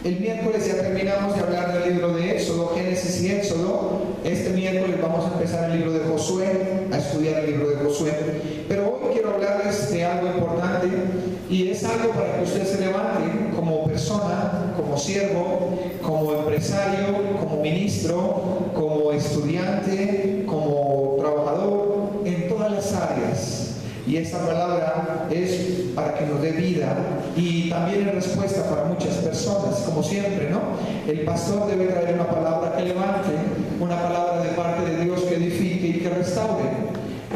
El miércoles ya terminamos de hablar del libro de Éxodo, Génesis y Éxodo. Este miércoles vamos a empezar el libro de Josué, a estudiar el libro de Josué. Pero hoy quiero hablarles de algo importante, y es algo para que usted se levante como persona, como siervo, como empresario, como ministro, como estudiante, como trabajador, en todas las áreas. Y esta palabra es para que nos dé vida y también es respuesta para muchas personas, como siempre, ¿no? El pastor debe traer una palabra que levante, una palabra de parte de Dios que edifique y que restaure.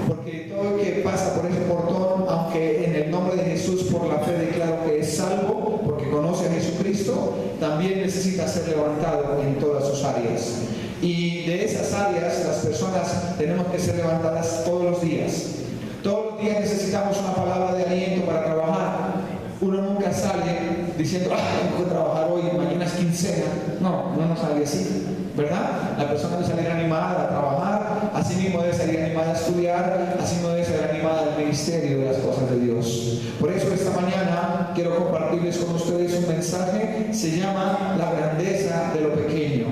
Porque todo el que pasa por ese portón, aunque en el nombre de Jesús por la fe declaro que es salvo, porque conoce a Jesucristo, también necesita ser levantado en todas sus áreas. Y de esas áreas las personas tenemos que ser levantadas todos los días. Todos los días necesitamos una palabra de aliento para trabajar. Uno nunca sale diciendo, tengo que trabajar hoy, mañana es quincena. No, uno no sale así, ¿verdad? La persona debe salir animada a trabajar, así mismo debe salir animada a estudiar, así mismo debe salir animada al ministerio de las cosas de Dios. Por eso esta mañana quiero compartirles con ustedes un mensaje, se llama la grandeza de lo pequeño.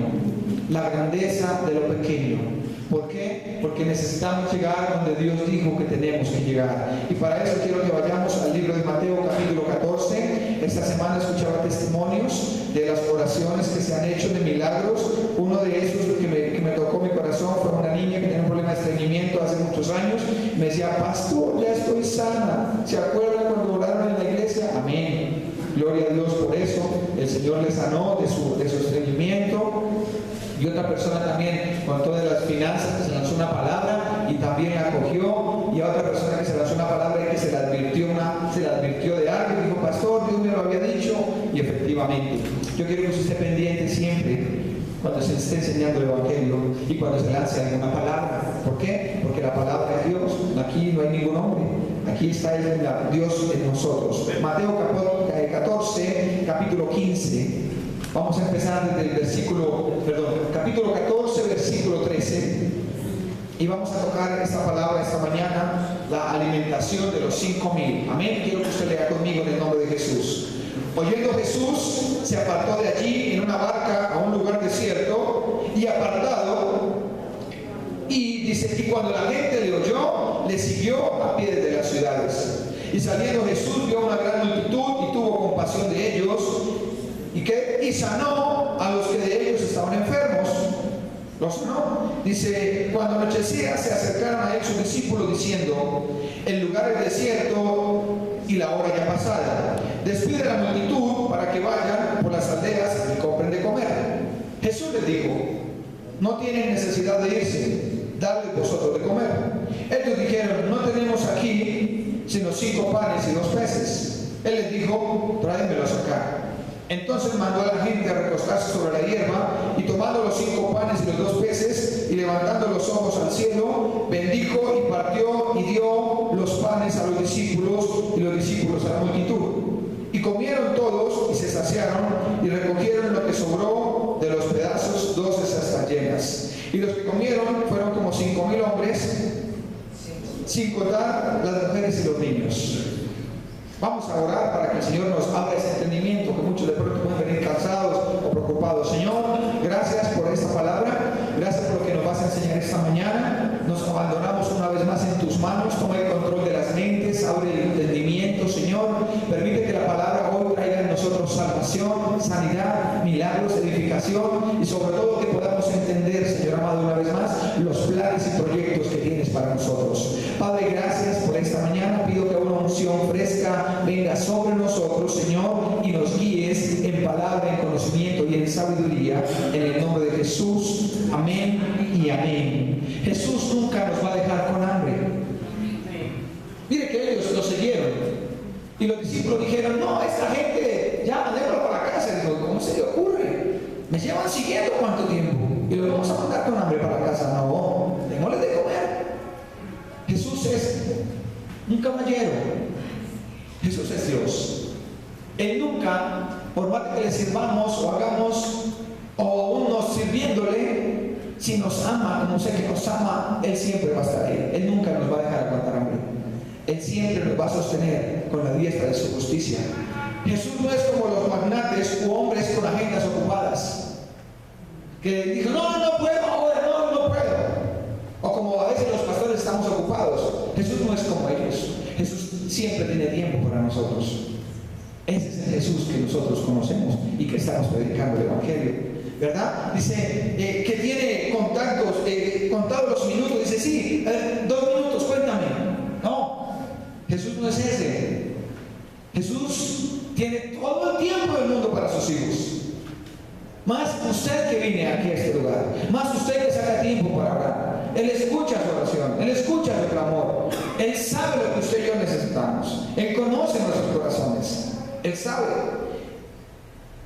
La grandeza de lo pequeño. ¿Por qué? Porque necesitamos llegar donde Dios dijo que tenemos que llegar. Y para eso quiero que vayamos al libro de Mateo capítulo 14. Esta semana escuchaba testimonios de las oraciones que se han hecho, de milagros. Uno de esos que me tocó mi corazón fue una niña que tenía un problema de estreñimiento hace muchos años. Me decía, pastor, ya estoy sana. ¿Se acuerdan cuando oraron en la iglesia? Amén. Gloria a Dios por eso. El Señor le sanó de su estreñimiento. Y otra persona también con todas las finanzas que se lanzó una palabra y también la acogió, y a otra persona que se lanzó una palabra y que se le advirtió de algo y dijo, pastor, Dios me lo había dicho, y efectivamente. Yo quiero que usted esté pendiente siempre cuando se esté enseñando el Evangelio y cuando se lance alguna palabra. ¿Por qué? Porque la palabra es Dios. Aquí no hay ningún hombre, aquí está Dios en nosotros. Mateo 14, capítulo 15. Vamos a empezar desde el capítulo 14, versículo 13. Y vamos a tocar esta palabra esta mañana, la alimentación de los 5,000. Amén. Quiero que usted lea conmigo en el nombre de Jesús. Oyendo Jesús, se apartó de allí en una barca a un lugar desierto y apartado. Y dice, y cuando la gente le oyó, le siguió a pie de las ciudades. Y saliendo Jesús vio una gran multitud y tuvo compasión de ellos. Y sanó a los que de ellos estaban enfermos. Los sanó. Dice, cuando anochecía se acercaron a él sus discípulos diciendo, el lugar es desierto y la hora ya pasada. Despide a la multitud para que vayan por las aldeas y compren de comer. Jesús les dijo, no tienen necesidad de irse, dadles vosotros de comer. Ellos dijeron, no tenemos aquí sino 5 panes y 2 peces. Él les dijo, tráemelos acá. Entonces mandó a la gente a recostarse sobre la hierba, y tomando los 5 panes y los 2 peces, y levantando los ojos al cielo, bendijo y partió y dio los panes a los discípulos, y los discípulos a la multitud. Y comieron todos y se saciaron, y recogieron lo que sobró de los pedazos 12 cestas llenas. Y los que comieron fueron como 5,000 hombres, sin contar las mujeres y los niños. Vamos a orar para que el Señor nos abra ese entendimiento, que muchos de pronto pueden venir cansados o preocupados. Señor, gracias por esta palabra, gracias por lo que nos vas a enseñar esta mañana. Nos abandonamos una vez más en tus manos. Toma el control de las mentes, abre el entendimiento, Señor. Permite que la palabra hoy traiga en nosotros salvación, sanidad, milagros, edificación, y sobre todo que podamos entender, Señor amado, una vez más, los planes y proyectos que tienes para nosotros. Padre, gracias por esta mañana. Pido que una unción fresca venga sobre nosotros, Señor, y nos guíes en palabra, en conocimiento y en sabiduría, en el nombre de Jesús. Amén y amén. Jesús nunca nos va a dejar con hambre. Mire que ellos lo siguieron y los discípulos dijeron, no, esta gente ya mandémoslo para la casa. Digo, ¿cómo se le ocurre? Me llevan siguiendo cuánto tiempo y los vamos a mandar con hambre para la casa. No, démosles de comer. Jesús es un caballero. Jesús es Dios. Él nunca, por más que le sirvamos o hagamos o aún nos sirviéndole, si nos ama como sé que nos ama, Él siempre va a estar ahí. Él nunca nos va a dejar aguantar hambre. Él siempre nos va a sostener con la diestra de su justicia. Jesús no es como los magnates u hombres con agenda que dijo, no puedo ahora, no puedo. O como a veces los pastores estamos ocupados. Jesús no es como ellos. Jesús siempre tiene tiempo para nosotros. Ese es el Jesús que nosotros conocemos y que estamos predicando el Evangelio, ¿verdad? Dice que tiene contados los minutos. Dice, sí, 2 minutos, cuéntame. No, Jesús no es ese. Jesús tiene todo el tiempo del mundo para sus hijos. Más usted que viene aquí a este lugar, más usted que saca tiempo para orar. Él escucha su oración, Él escucha su clamor. Él sabe lo que usted y yo necesitamos. Él conoce nuestros corazones. Él sabe.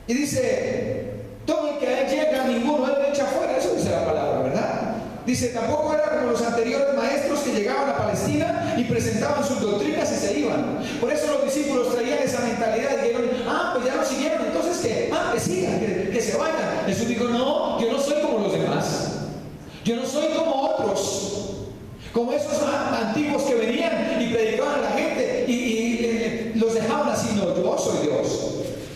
Y dice, todo el que a Él llega, ninguno Él le echa fuera. Eso dice la palabra, ¿verdad? Dice, tampoco era como los anteriores maestros que llegaban a Palestina y presentaban sus doctrinas y se iban. Por eso los discípulos traían esa mentalidad y dijeron, pues ya lo siguieron, entonces ¿qué? Que sigan, que se vayan. Jesús dijo, no, yo no soy como los demás. Yo no soy como otros, como esos antiguos que venían y predicaban a la gente y los dejaban así. No, yo soy Dios.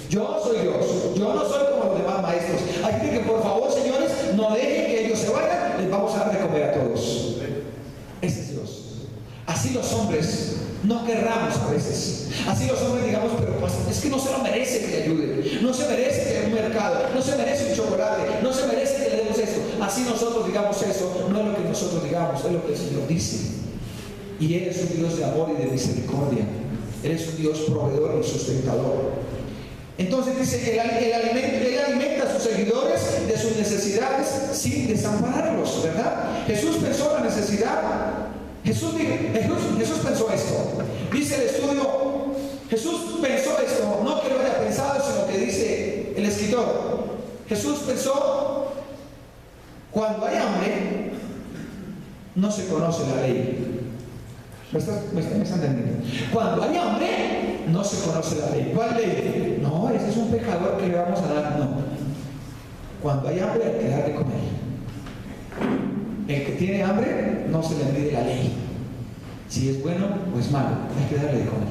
Yo soy Dios. Yo no soy como los demás maestros. Así que por favor, señores, no dejen que ellos se vayan. Les vamos a dar de comer a todos. Ese es Dios. Así los hombres no querramos a veces. Así los hombres digamos, pero es que no se lo merece que le ayude. No se merece que dé un mercado. No se merece un chocolate. No se merece que le demos esto. Así nosotros digamos eso. No es lo que nosotros digamos, es lo que el Señor dice. Y Él es un Dios de amor y de misericordia. Él es un Dios proveedor y sustentador. Entonces dice, Él alimenta a sus seguidores de sus necesidades sin desampararlos, ¿verdad? Jesús pensó la necesidad. Jesús pensó esto. Dice el estudio, Jesús pensó esto, no que lo haya pensado, sino que dice el escritor. Jesús pensó, cuando hay hambre, no se conoce la ley. ¿Me están entendiendo? Cuando hay hambre, no se conoce la ley. ¿Cuál ley? No, ese es un pecador que le vamos a dar. No. Cuando hay hambre, hay que dar de comer. El que tiene hambre, no se le mide la ley. Si es bueno o es malo, hay que darle de comer.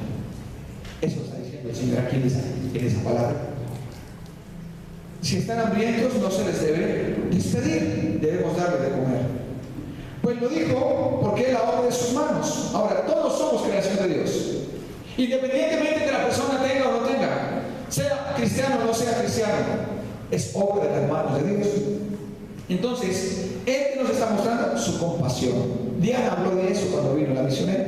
Eso está diciendo el Señor aquí en esa palabra. Si están hambrientos, no se les debe despedir. Debemos darle de comer. Pues lo dijo porque es la obra de sus manos. Ahora, todos somos creación de Dios. Independientemente de que la persona tenga o no tenga, sea cristiano o no sea cristiano, es obra de las manos de Dios. Entonces, Él nos está mostrando su compasión. Diana habló de eso cuando vino la misionera.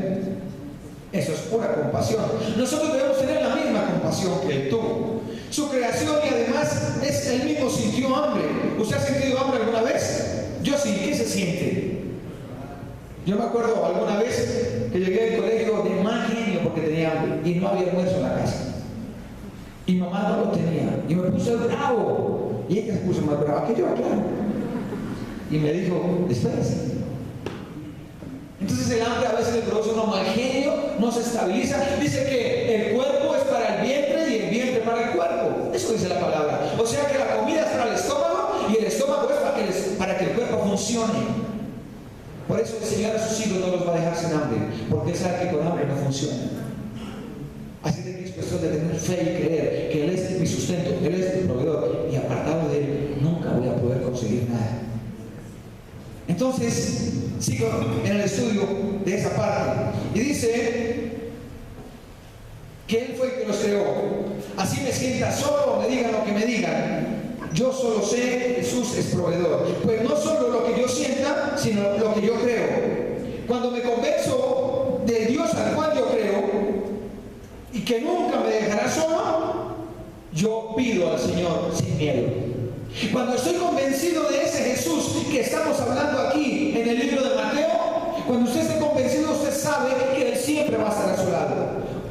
Eso es pura compasión. Nosotros debemos tener la misma compasión que Él tuvo. Su creación y además Él mismo sintió hambre. ¿Usted ha sentido hambre alguna vez? Yo sí. ¿Qué se siente? Yo me acuerdo alguna vez que llegué al colegio de mal genio porque tenía hambre y no había almuerzo en la casa. Y mamá no lo tenía. Y me puse bravo. Y ella se puso más brava que yo, claro. Y me dijo, espérese. Entonces el hambre a veces le produce uno mal genio, no se estabiliza. Dice que el cuerpo es para el vientre y el vientre para el cuerpo. Eso dice la palabra. O sea que la comida es para el estómago y el estómago es para que el cuerpo funcione. Por eso el Señor a sus hijos no los va a dejar sin hambre, porque Él sabe que con hambre no funciona. Así que es cuestión de tener fe y creer que Él es mi sustento, Él es mi proveedor, y apartado de Él nunca voy a poder conseguir nada. Entonces, sigo en el estudio de esa parte, y dice que Él fue el que los creó. Así me sienta solo, me digan lo que me digan. Yo solo sé que Jesús es proveedor. Pues no solo lo que yo sienta, sino lo que yo creo. Cuando me convenzo del Dios al cual yo creo y que nunca me dejará solo, yo pido al Señor sin miedo. Cuando estoy convencido de ese Jesús que estamos hablando aquí en el libro de Mateo, cuando usted esté convencido, usted sabe que Él siempre va a estar a su lado.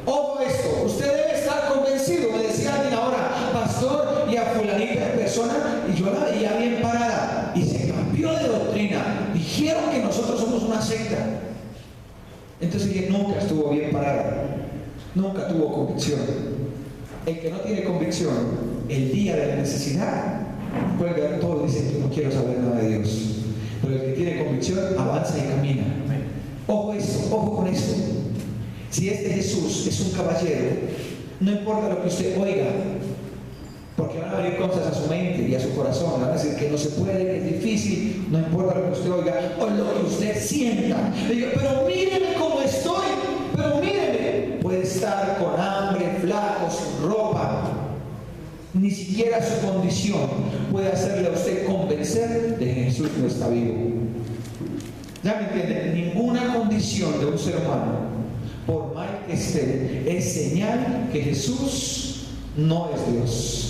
Ojo esto, usted debe estar convencido. Me decía alguien ahora, pastor, y a fulanita de persona, y yo la veía bien parada, y se cambió de doctrina. Dijeron que nosotros somos una secta. Entonces ella nunca estuvo bien parada, nunca tuvo convicción. El que no tiene convicción, el día de la necesidad, cuelga todo y dice, yo no quiero saber nada de Dios. Pero el que tiene convicción, avanza y camina. Ojo esto, ojo con esto. Si este Jesús es un caballero, no importa lo que usted oiga, Porque van a venir cosas a su mente y a su corazón. Van a decir que no se puede, que es difícil, no importa lo que usted oiga o lo que usted sienta. Le digo, pero míreme cómo estoy, pero míreme. Puede estar con hambre, flaco, sin ropa. Ni siquiera su condición puede hacerle a usted convencer de que Jesús no está vivo. ¿Ya me entienden? Ninguna condición de un ser humano, por mal que esté, es señal que Jesús no es Dios.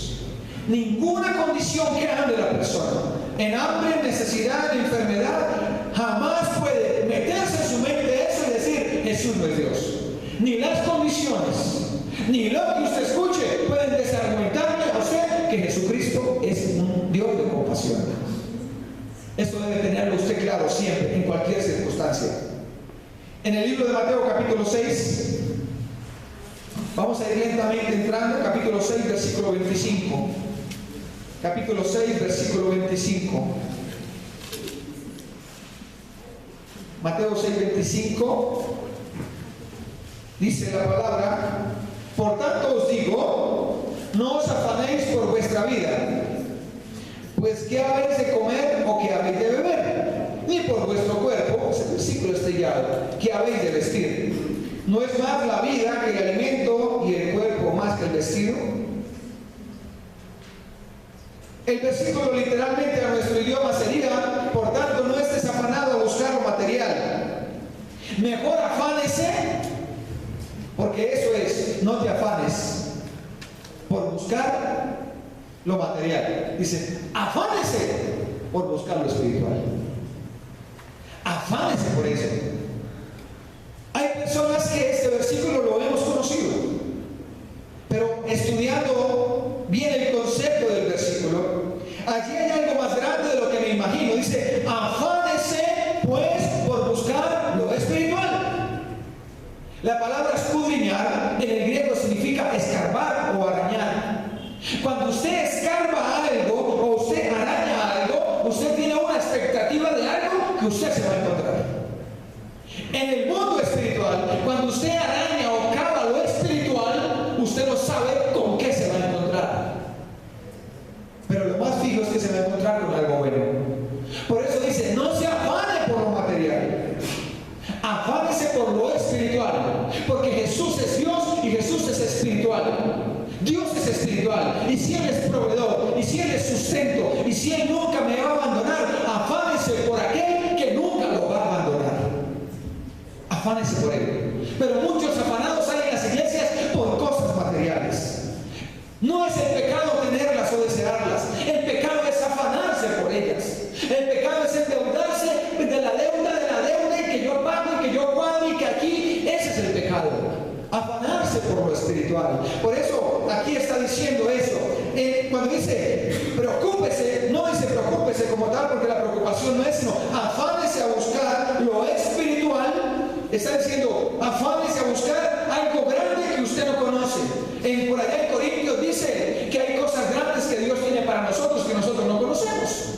Ninguna condición que ande la persona, en hambre, en necesidad, en enfermedad, jamás puede meterse en su mente eso y decir Jesús no es Dios. Ni las condiciones, ni lo que usted escuche pueden desargumentarle a usted que Jesucristo es un Dios de compasión. Esto debe tenerlo usted claro siempre, en cualquier circunstancia. En el libro de Mateo capítulo 6, vamos a ir lentamente entrando, capítulo 6, versículo 25. Capítulo 6, versículo 25. Mateo 6, 25. Dice la palabra: por tanto os digo, no os afanéis por vuestra vida, pues qué habéis de comer o qué habéis de beber, ni por vuestro cuerpo, es el versículo estrellado, qué habéis de vestir. ¿No es más la vida que el alimento y el cuerpo más que el vestido? El versículo literalmente a nuestro idioma sería: por tanto no estés afanado a buscar lo material, mejor afánese, porque eso es, no te afanes por buscar lo material. Dice, afánese por buscar lo espiritual. Afánese por eso. Hay personas que este versículo lo hemos conocido, pero estudiando bien el concepto del versículo, allí hay algo más grande de lo que me imagino. Dice, afánese pues por buscar lo espiritual. La palabra escudriñar en el griego significa escarbar o arañar. Cuando usted escarba algo o usted araña algo, usted tiene una expectativa de algo que usted se va a encontrar. En el mundo espiritual, cuando usted araña o cava lo espiritual, usted no sabe con qué se va a encontrar. Pero lo más fijo es que se va a encontrar con algo bueno. Por eso dice, no se afane por lo material, afánese por lo espiritual, porque Jesús es Dios y Jesús es espiritual. Dios es espiritual, y si Él es proveedor, y si Él es sustento, y si Él nunca me va a abandonar, afánese por aquel que nunca lo va a abandonar. Afánese por Él. Pero muchos afanados hay en las iglesias por cosas materiales. No es el pecado tenerlas o desearlas, el pecado es afanarse por ellas. El pecado es endeudarse de la deuda, y que yo pago, y que yo cuadro, y que aquí, ese es el pecado. Afanarse por lo espiritual. Por eso aquí está diciendo eso. Cuando dice preocúpese, no dice preocúpese como tal, porque la preocupación no es, sino afánese a buscar lo espiritual. Está diciendo afánese a buscar algo grande que usted no conoce. Por allá en Corintios dice que hay cosas grandes que Dios tiene para nosotros que nosotros no conocemos.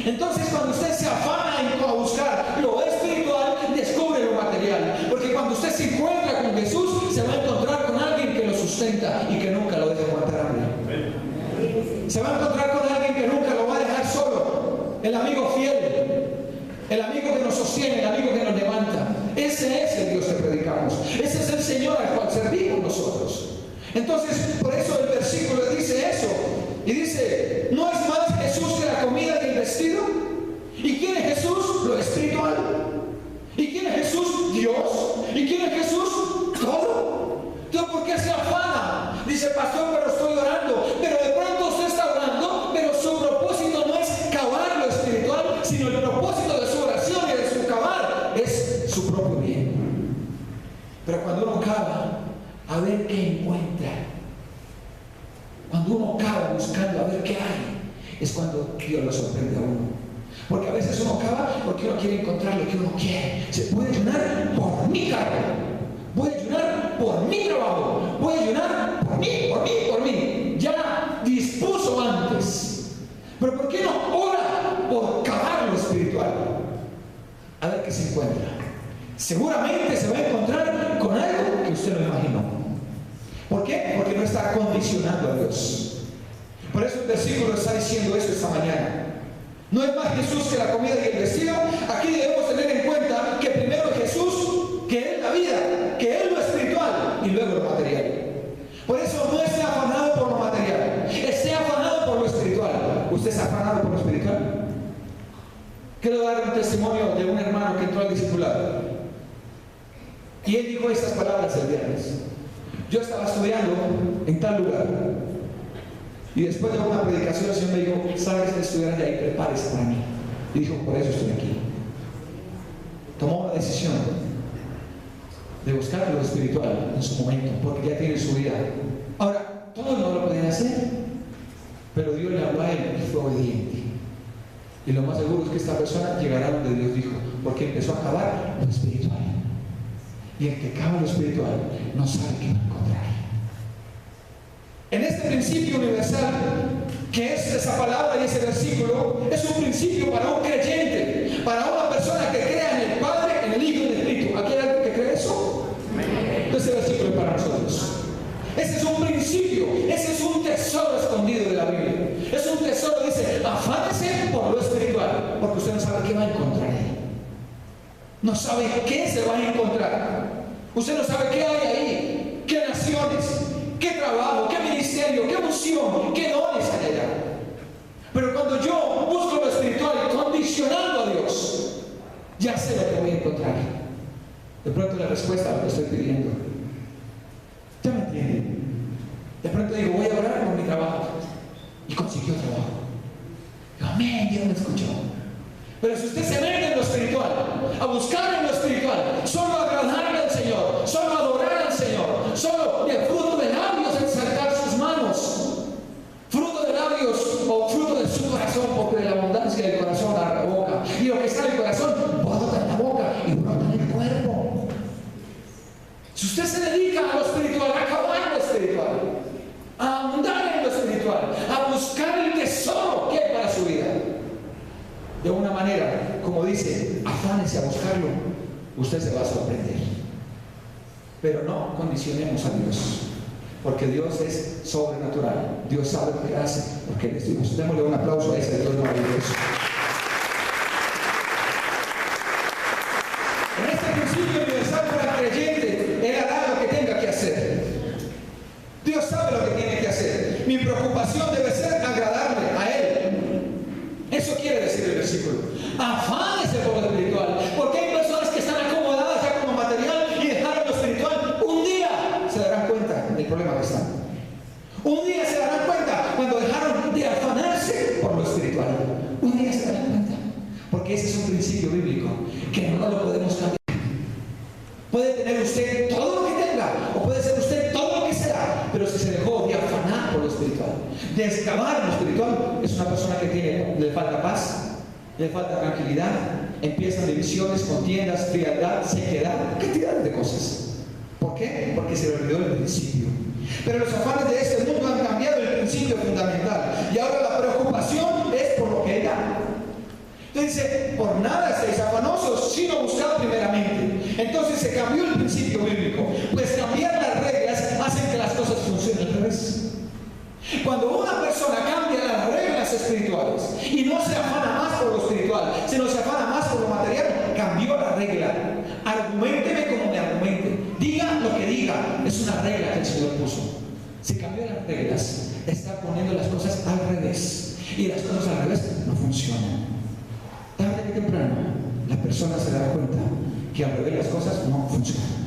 Entonces cuando usted se afana a buscar lo espiritual, descubre lo material. Porque cuando usted se encuentra con Jesús, se va a encontrar con alguien que lo sustenta y que nunca lo deja aguantar hambre. Se va a encontrar con alguien que nunca lo va a dejar solo. El amigo fiel, el amigo que nos sostiene, el amigo que nos levanta. Ese es el Dios que predicamos. Ese es el Señor al cual servimos nosotros. Entonces, por eso el versículo dice eso. Y dice, ¿no es más Jesús que la comida y el vestido? ¿Y quién es Jesús? Lo espiritual. ¿Y quién es Jesús? Dios. ¿Y quién es Jesús? Todo. Entonces, ¿por qué se afana? Dice, pastor, pero estoy orando. Pero de pronto usted está orando, pero su propósito no es cavar lo espiritual, sino el propósito de su oración y de su cavar es su propio bien. Pero cuando uno cava, a ver qué encuentra. Cuando uno cava buscando a ver qué hay, es cuando Dios lo sorprende a uno. Porque a veces uno cava porque uno quiere encontrar lo que uno quiere. Se puede ayunar por mi cargo, voy a ayunar por mi trabajo, voy a ayunar por mí. Ya dispuso antes. Pero ¿por qué no ora por cavar lo espiritual? A ver qué se encuentra. Seguramente se va a encontrar con algo que usted no imaginó. ¿Por qué? Porque no está condicionando a Dios. Por eso el versículo está diciendo eso esta mañana. No es más Jesús que la comida y el vestido. Aquí debemos tener en cuenta que primero es Jesús, que es la vida, que es lo espiritual y luego lo material. Por eso no esté afanado por lo material, esté afanado por lo espiritual. ¿Usted está afanado por lo espiritual? Quiero dar un testimonio de un hermano que entró al discipulado. Y él dijo estas palabras el viernes. Yo estaba estudiando en tal lugar. Y después de una predicación el Señor me dijo, sabes que estudiar de ahí, prepárese para mí. Y dijo, por eso estoy aquí. Tomó una decisión de buscar lo espiritual en su momento, porque ya tiene su vida. Ahora, todos no lo podían hacer, pero Dios le habló a él y fue obediente. Y lo más seguro es que esta persona llegará donde Dios dijo, porque empezó a cavar lo espiritual. Y el que cava lo espiritual no sabe qué va a encontrar. En este principio universal, que es esa palabra y ese versículo, es un principio para un creyente, para una persona que crea en el Padre, en el Hijo y en el Espíritu. ¿Aquí hay alguien que cree eso? Ese versículo es para nosotros. Ese es un principio, ese es un tesoro escondido de la Biblia. Es un tesoro, dice, afánese por lo espiritual, porque usted no sabe qué va a encontrar ahí. No sabe qué se va a encontrar. Usted no sabe qué hay ahí, qué naciones, qué trabajo, qué ministerio, qué unción, qué dones hay allá. Pero cuando yo busco lo espiritual condicionando a Dios, ya sé lo que voy a encontrar. De pronto la respuesta a lo que estoy pidiendo. ¿Ya me entienden? De pronto digo, voy a orar por mi trabajo. Y consiguió trabajo. Digo, amén, Dios me escuchó. Pero si usted se mete en lo espiritual, a buscar en lo espiritual, solo agradarle al Señor, solo adorar al Señor, solo de fruto de labios exaltar sus manos, fruto de labios o fruto de su corazón, porque de la abundancia del corazón da la boca. Y lo que está en el corazón brota en la boca y brota en el cuerpo. Si usted se dedica a lo espiritual, a acabar en lo espiritual, a ahondar en lo espiritual, a buscar el tesoro que hay para su vida, de una manera, como dice, afánese a buscarlo, usted se va a sorprender. Pero no condicionemos a Dios, porque Dios es sobrenatural. Dios sabe lo que hace, porque Él es Dios. Démosle un aplauso a ese Dios maravilloso. En este principio universal para el creyente, Él hará lo que tenga que hacer. Dios sabe lo que tiene que hacer. Mi preocupación debe ser agradarle a Él. Eso quiere decir el versículo. Afánese por lo espiritual, porque hay personas que están acomodadas ya como material y dejaron lo espiritual. Un día se darán cuenta del problema que están. Un día se darán cuenta cuando dejaron de afanarse por lo espiritual. Un día se darán cuenta, porque ese es un principio bíblico que no lo podemos cambiar. Puede tener usted todo lo que tenga, o puede ser usted todo lo que sea, pero si se dejó de afanar por lo espiritual, de excavar lo espiritual, es una persona que le falta paz, le falta tranquilidad, empiezan divisiones, contiendas, frialdad, sequedad, cantidad de cosas. ¿Por qué? Porque se le olvidó el principio. Pero los afanes de este mundo han cambiado el principio fundamental, y ahora la preocupación es por lo que da. Entonces dice, por nada estéis afanosos, sino buscad primeramente. Entonces se cambió el principio bíblico, pues cambiar las reglas hacen que las cosas funcionen al revés. Cuando una persona cambia las reglas espirituales y no se afana más por lo espiritual, sino se afana más por lo material, cambió la regla. Arguménteme como me argumente, diga lo que diga, es una regla que el Señor puso. Se cambió las reglas, está poniendo las cosas al revés, y las cosas al revés no funcionan. Tarde que temprano, la persona se dará cuenta que al revés las cosas no funcionan.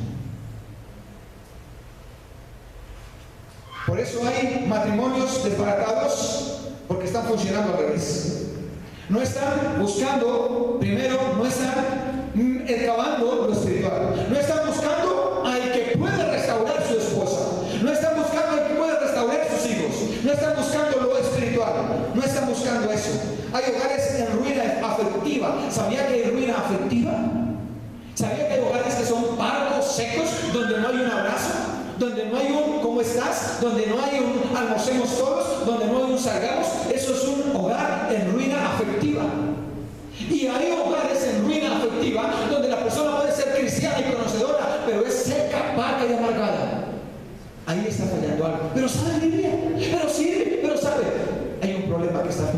Por eso hay matrimonios desbaratados, porque están funcionando al revés. No están buscando, primero, no están excavando lo espiritual. No están buscando al que puede restaurar su esposa. No están buscando al que puede restaurar sus hijos. No están buscando lo espiritual. No están buscando eso. Hay hogares en ruina afectiva. ¿Sabía que hay ruina afectiva? ¿Sabía que hay hogares que son parcos, secos, donde no hay un abrazo? Donde no hay un ¿cómo estás? Donde no hay un almorcemos todos, donde no hay un salgamos. Eso es un hogar en ruina afectiva. Y hay hogares en ruina afectiva donde la persona puede ser cristiana y conocedora, pero es seca, vaga y amargada. Ahí está fallando algo. Pero sabe Biblia, pero sirve, pero sabe.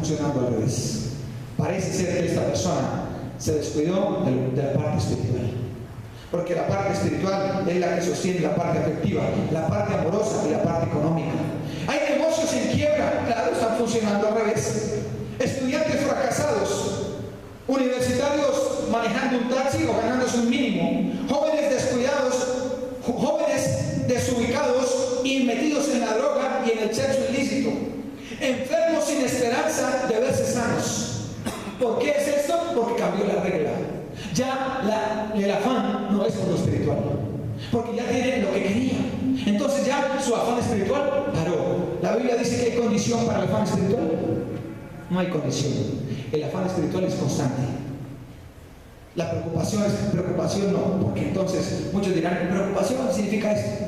funcionando al revés. Parece ser que esta persona se descuidó de la parte espiritual. Porque la parte espiritual es la que sostiene la parte afectiva, la parte amorosa y la parte económica. Hay negocios en quiebra, claro, están funcionando al revés. Estudiantes fracasados, universitarios manejando un taxi o ganándose un mínimo, jóvenes descuidados, jóvenes desubicados y metidos en la droga y en el sexo ilícito, enfermos sin esperanza de verse sanos. ¿Por qué es esto? Porque cambió la regla. Ya el afán no es por lo espiritual, porque ya tienen lo que querían. Entonces ya su afán espiritual paró. La Biblia dice que hay condición para el afán espiritual. No hay condición. El afán espiritual es constante. La preocupación es preocupación, no, porque entonces muchos dirán, preocupación significa esto.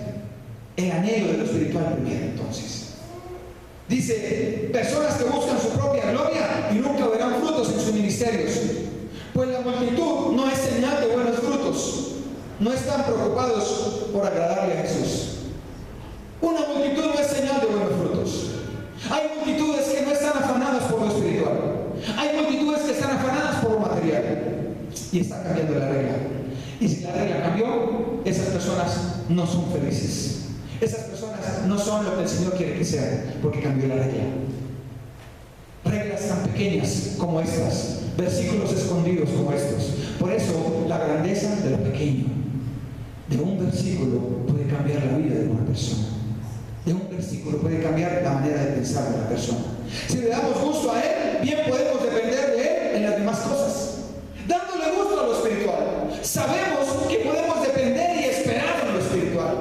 El anhelo de lo espiritual primero, entonces. Dice, personas que buscan su propia gloria y nunca verán frutos en sus ministerios. Pues la multitud no es señal de buenos frutos. No están preocupados por agradarle a Jesús. Una multitud no es señal de buenos frutos. Hay multitudes que no están afanadas por lo espiritual. Hay multitudes que están afanadas por lo material. Y está cambiando la regla. Y si la regla cambió, esas personas no son felices. Esas personas no son lo que el Señor quiere que sean, porque cambió la regla. Reglas tan pequeñas como estas, versículos escondidos como estos. Por eso la grandeza de lo pequeño. De un versículo puede cambiar la vida de una persona. De un versículo puede cambiar la manera de pensar de la persona. Si le damos gusto a Él, bien podemos depender de Él en las demás cosas. Dándole gusto a lo espiritual, sabemos que podemos depender y esperar en lo espiritual.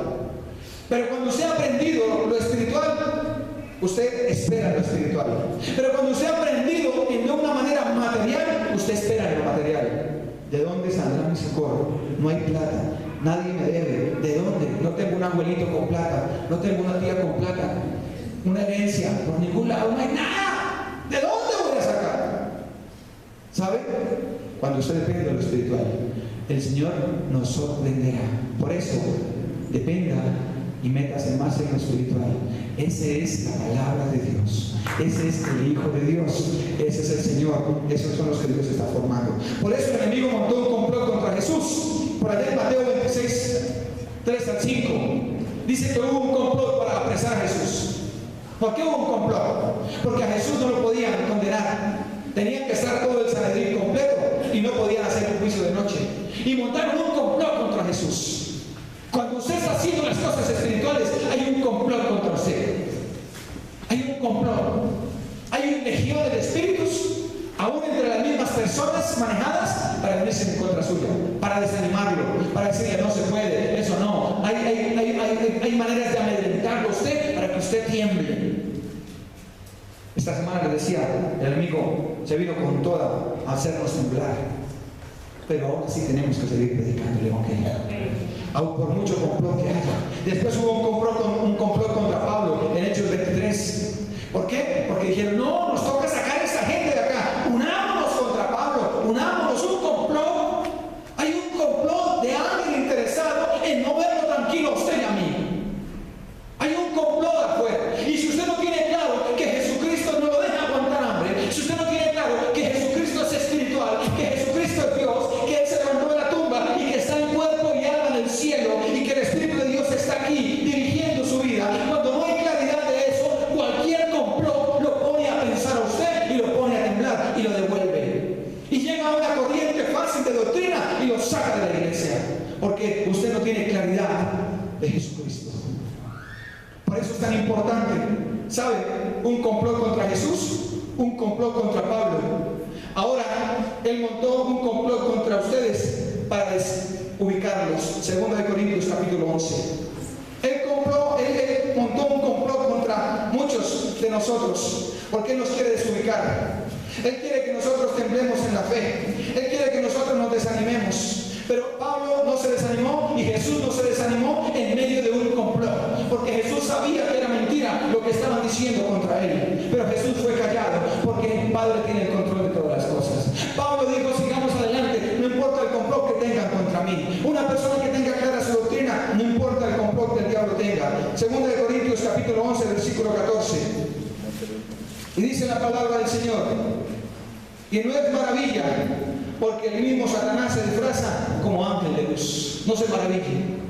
Pero cuando usted ha aprendido lo espiritual, usted espera en lo espiritual. Pero cuando usted ha aprendido de una manera material, usted espera en lo material. ¿De dónde saldrá mi socorro? No hay plata, nadie me debe. ¿De dónde? No tengo un abuelito con plata, no tengo una tía con plata, una herencia, por ningún lado, no hay nada. ¿De dónde voy a sacar? ¿Sabe? Cuando usted depende de lo espiritual, el Señor nos sorprenderá. Por eso, dependa y métase más en lo espiritual. Esa es la palabra de Dios. Ese es el Hijo de Dios. Ese es el Señor. Esos son los que Dios está formando. Por eso el enemigo montó un complot contra Jesús. Por allá en Mateo 26, 3 al 5, dice que hubo un complot para apresar a Jesús. ¿Por qué hubo un complot? Porque a Jesús no lo podían condenar. Tenían que estar todo el Sanedrín completo y no podían hacer un juicio de noche. Y montaron un complot contra Jesús. Cuando usted está haciendo las cosas espirituales, hay un complot contra usted. Hay un complot. Hay un legión de espíritus, aún entre las mismas personas manejadas, para venirse en contra suya, para desanimarlo, para decirle no se puede, eso no. Hay maneras de amedrentarlo a usted para que usted tiemble. Esta semana le decía, el enemigo se vino con toda a hacernos temblar. Pero ahora sí tenemos que seguir predicando el Evangelio. Aún por mucho complot que haya. Después hubo un complot contra Pablo en Hechos 23. ¿Por qué? Porque dijeron, no, nos toca sacar a esta gente de acá. Unámonos contra Pablo, unámonos, un complot. Hay un complot de alguien interesado en no verlo tranquilo a usted y a mí. Hay un complot afuera. Y si usted no tiene claro que Jesucristo no lo deja aguantar hambre, si usted no tiene claro que Jesucristo es espiritual, que Jesucristo es Dios, que Él se levantó de la tumba y que está en cuerpo y alma en el cielo y que el Espíritu de Dios está aquí dirigiendo su vida, cuando no hay claridad de eso, cualquier complot lo pone a pensar a usted y lo pone a temblar y lo devuelve. Y llega a una corriente fácil de doctrina y lo saca de la iglesia, porque usted no tiene claridad de Jesucristo. Por eso es tan importante, ¿sabe? Un complot contra Jesús, un complot contra Pablo. Ahora, él montó un complot contra ustedes para desubicarlos. 2 Corintios capítulo 11. Él montó un complot contra muchos de nosotros, porque Él nos quiere desubicar. Él quiere que nosotros temblemos en la fe. Él quiere que nosotros nos desanimemos. Pero Pablo no se desanimó y Jesús no se desanimó en medio de un complot, porque Jesús sabía que era mentira lo que estaban diciendo contra él. Pero Jesús fue callado porque el Padre tiene el control de todas las cosas. Pablo dijo, sigamos adelante, no importa el complot que tengan contra mí. Una persona que tenga clara su doctrina, no importa el complot que el diablo tenga. 2 Corintios capítulo 11, versículo 14. Y dice la palabra del Señor, y no es maravilla, porque el mismo Satanás se disfraza como ángel de luz. No se maraville.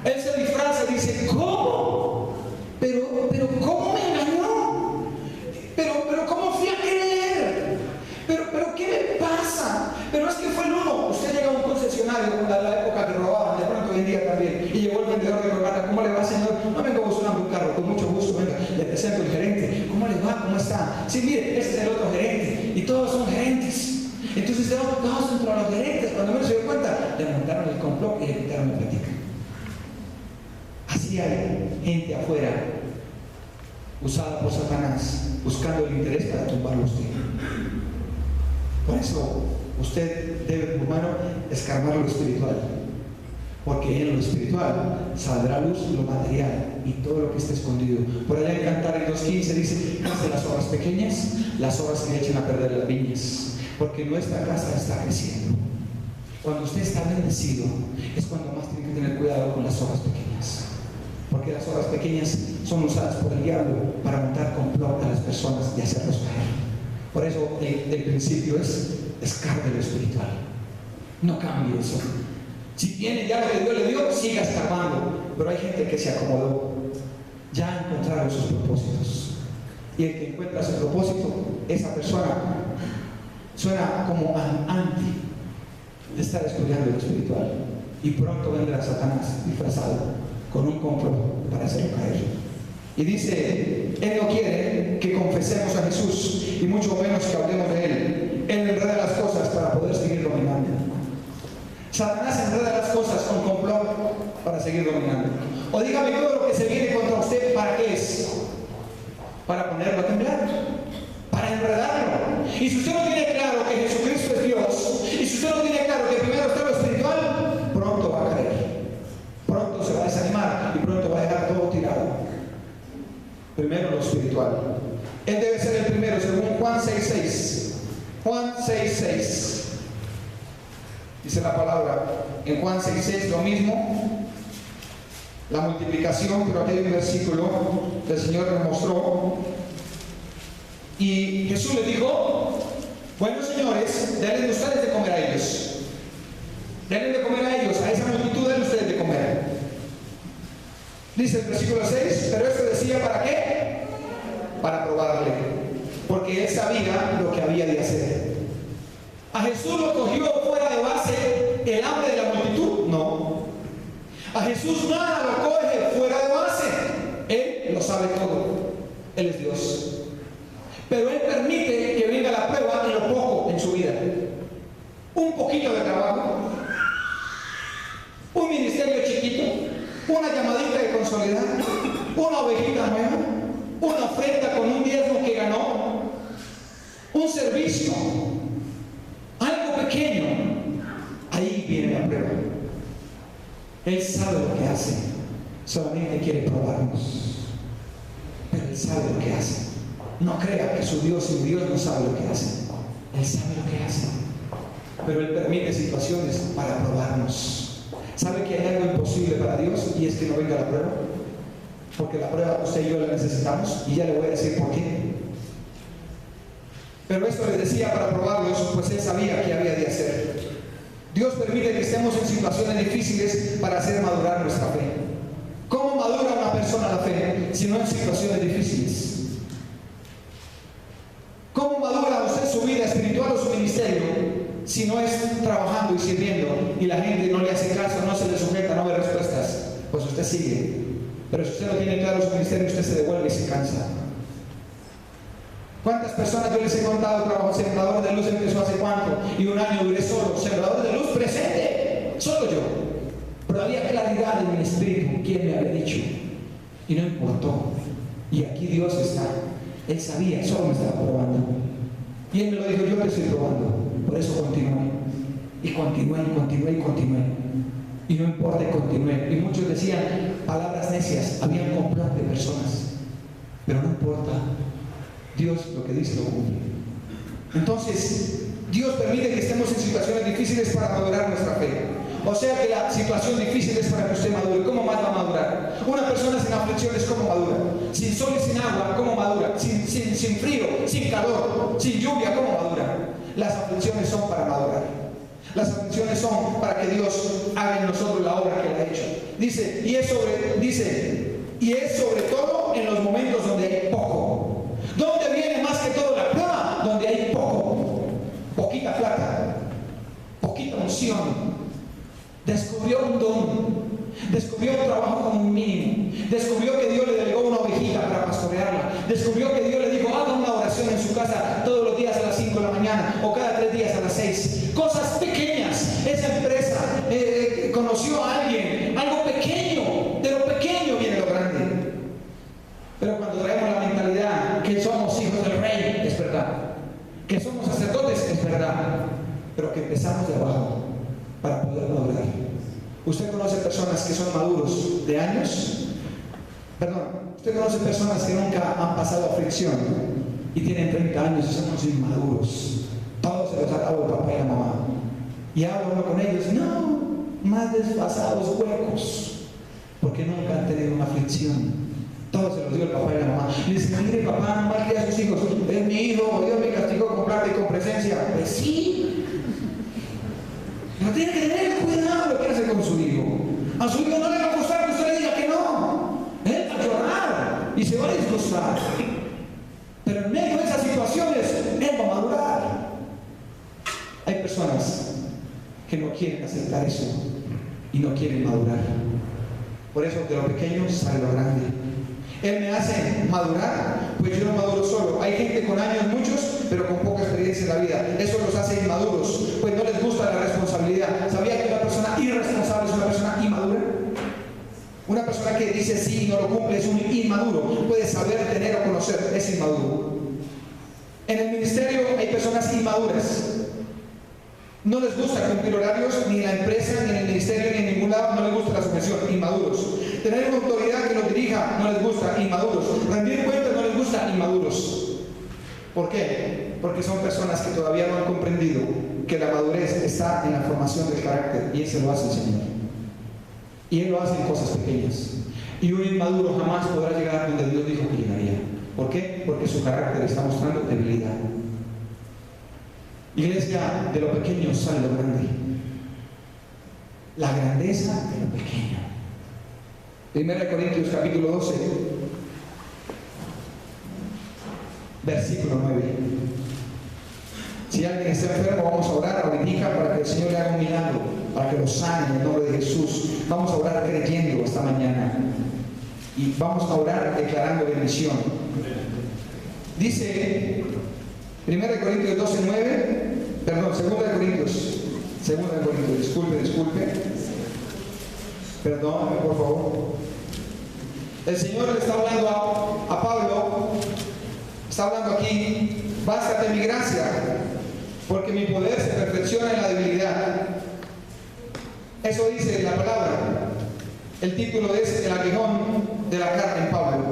Él se disfraza y dice, ¿cómo? Pero ¿cómo me engañó? Pero ¿cómo fui a creer? Pero ¿qué me pasa? Pero es que fue el uno. Usted llega a un concesionario en la época que robaban, de pronto hoy en día también, y llegó el vendedor de corbata. ¿Cómo le va, señor? No vengo buscando un carro, con mucho gusto, venga, le presento al gerente. ¿Cómo le va? ¿Cómo está? Sí, mire, este es el otro gerente, y todos son gerentes. Entonces todos entre los gerentes, cuando menos se dio cuenta, le montaron el complot y le quitaron la plática. Así hay gente afuera usada por Satanás, buscando el interés para tumbarlo a usted. Por eso usted debe, hermano, escarbar lo espiritual, porque en lo espiritual saldrá a luz lo material y todo lo que está escondido. Por allá en Cantares 2:15 dice, hace las obras pequeñas, las obras que echan a perder las viñas, porque nuestra casa está creciendo. Cuando usted está bendecido es cuando más tiene que tener cuidado con las obras pequeñas, porque las obras pequeñas son usadas por el diablo para montar complot a las personas y hacerlos caer. Por eso el principio es escarbe lo espiritual. No cambie eso. Si tiene ya lo que Dios le dio, siga escarbando. Pero hay gente que se acomodó, ya encontraron sus propósitos, y el que encuentra su propósito, esa persona suena como anti de estar estudiando lo espiritual, y pronto vendrá Satanás disfrazado con un complot para hacerlo caer. Y dice, Él no quiere que confesemos a Jesús, y mucho menos que hablemos de Él. Él enreda las cosas para poder seguir dominando. Satanás enreda las cosas con complot para seguir dominando. O dígame, todo lo que se viene contra usted, ¿para qué es? Para ponerlo a temblar, para enredarlo. Y si usted no tiene claro que Jesucristo es Dios, y si usted no tiene claro que primero está lo espiritual, pronto va a caer, pronto se va a desanimar y pronto va a dejar todo tirado. Primero lo espiritual. Él debe ser el primero, según Juan 6:6. Juan 6:6. Dice la palabra en Juan 6:6 lo mismo, la multiplicación, pero aquí hay un versículo que el Señor me mostró. Y Jesús les dijo, bueno, señores, denle ustedes de comer a ellos. Denle de comer a ellos, a esa multitud denle ustedes de comer. Dice el versículo 6, pero esto decía, ¿para qué? Para probarle, porque él sabía lo que había de hacer. ¿A Jesús lo cogió fuera de base el hambre de la multitud? No. A Jesús nada lo coge fuera de base. Él lo sabe todo. Él es Dios. Pero Él permite que venga la prueba en lo poco en su vida. Un poquito de trabajo, un ministerio chiquito, una llamadita de consolidar, una ovejita nueva, una ofrenda con un diezmo que ganó, un servicio, algo pequeño. Ahí viene la prueba. Él sabe lo que hace, solamente quiere probarnos, pero Él sabe lo que hace. No crea que su Dios no sabe lo que hace. Él sabe lo que hace, pero Él permite situaciones para probarnos. ¿Sabe que hay algo imposible para Dios? Y es que no venga la prueba, porque la prueba usted y yo la necesitamos, y ya le voy a decir por qué. Pero esto les decía para probarlos, pues Él sabía qué había de hacer. Dios permite que estemos en situaciones difíciles para hacer madurar nuestra fe. ¿Cómo madura una persona la fe si no en situaciones difíciles? ¿Cómo madura usted su vida espiritual o su ministerio si no es trabajando y sirviendo y la gente no le hace caso, no se le sujeta, no ve respuestas? Pues usted sigue. Pero si usted no tiene claro su ministerio, usted se devuelve y se cansa. ¿Cuántas personas yo les he contado? Trabajo sembrador de luz, empezó hace cuánto, y un año duré solo, sembrador de luz presente, solo yo. Pero había claridad en mi espíritu, quién me había dicho, y no importó. Y aquí Dios está. Él sabía, solo me estaba probando. Y Él me lo dijo, yo te estoy probando. Por eso continué. Y continué, y continué, y continué. Y no importa, y continué. Y muchos decían palabras necias, había un complot de personas. Pero no importa. Dios lo que dice lo cumple. Entonces, Dios permite que estemos en situaciones difíciles para madurar nuestra fe. O sea que la situación difícil es para que usted madure. ¿Cómo más va a madurar? Una persona sin aflicciones, ¿cómo madura? Sin sol y sin agua, ¿cómo madura? Sin frío, sin calor, sin lluvia, ¿cómo madura? Las aflicciones son para madurar. Las aflicciones son para que Dios haga en nosotros la obra que Él ha hecho. Dice, y es sobre todo en los momentos donde hay poco. ¿Dónde viene más que todo la prueba? Donde hay poco. Poquita plata, poquita unción. Descubrió un don. Descubrió un trabajo como un mínimo. Descubrió que Dios le delegó una ovejita para pastorearla. Descubrió que Dios le dijo, haga una oración en su casa todos los días a las 5 de la mañana o cada 3 días a las 6. Cosas pequeñas. Esa empresa conoció a alguien, algo pequeño. De lo pequeño viene lo grande. Pero cuando traemos la mentalidad que somos hijos del rey, es verdad. Que somos sacerdotes, es verdad. Pero que empezamos de abajo para poder madurar. ¿Usted conoce personas que son maduros de años? Perdón, ¿usted conoce personas que nunca han pasado aflicción y tienen 30 años y son unos inmaduros? Todos se los ha dado el papá y la mamá. Y hablo con ellos, no, más desfasados, huecos, porque nunca han tenido una aflicción. Todos se los dio el papá y la mamá. Y dicen, mire papá, no malcría a sus hijos. Es mi hijo, Dios me castigó con plata y con presencia. Pues sí. Pero tiene que tener cuidado lo que hace con su hijo. A su hijo no le va a gustar que usted le diga que no. Él va a llorar y se va a disgustar. Pero en medio de esas situaciones, él va a madurar. Hay personas que no quieren aceptar eso y no quieren madurar. Por eso de lo pequeño sale lo grande. Él me hace madurar, pues yo no maduro solo. Hay gente con años muchos, pero con poca experiencia en la vida. Eso los hace inmaduros, pues no les gusta la responsabilidad. ¿Sabía que una persona irresponsable es una persona inmadura? Una persona que dice sí y no lo cumple es un inmaduro. Puede saber, tener o conocer, es inmaduro. En el ministerio hay personas inmaduras. No les gusta cumplir horarios, ni en la empresa, ni en el ministerio, ni en ningún lado. No les gusta la sujeción, inmaduros. Tener una autoridad que los dirija, no les gusta, inmaduros. Rendir cuentas, no les gusta, inmaduros. ¿Por qué? Porque son personas que todavía no han comprendido que la madurez está en la formación del carácter, y ese lo hace el Señor. Y Él lo hace en cosas pequeñas. Y un inmaduro jamás podrá llegar donde Dios dijo que llegaría. ¿Por qué? Porque su carácter está mostrando debilidad. Iglesia, de lo pequeño sale lo grande. La grandeza de lo pequeño. 1 Corintios capítulo 12, versículo 9. Si alguien está enfermo, vamos a orar ahorita para que el Señor le haga un milagro, para que lo sane en el nombre de Jesús. Vamos a orar creyendo esta mañana. Y vamos a orar declarando bendición. Dice 1 Corintios 12, 9. Perdón, 2 Corintios, disculpe. Perdóname, por favor. El Señor le está hablando a Pablo, está hablando aquí, bástate mi gracia, porque mi poder se perfecciona en la debilidad. Eso dice la palabra. El título es El aguijón de la carne en Pablo.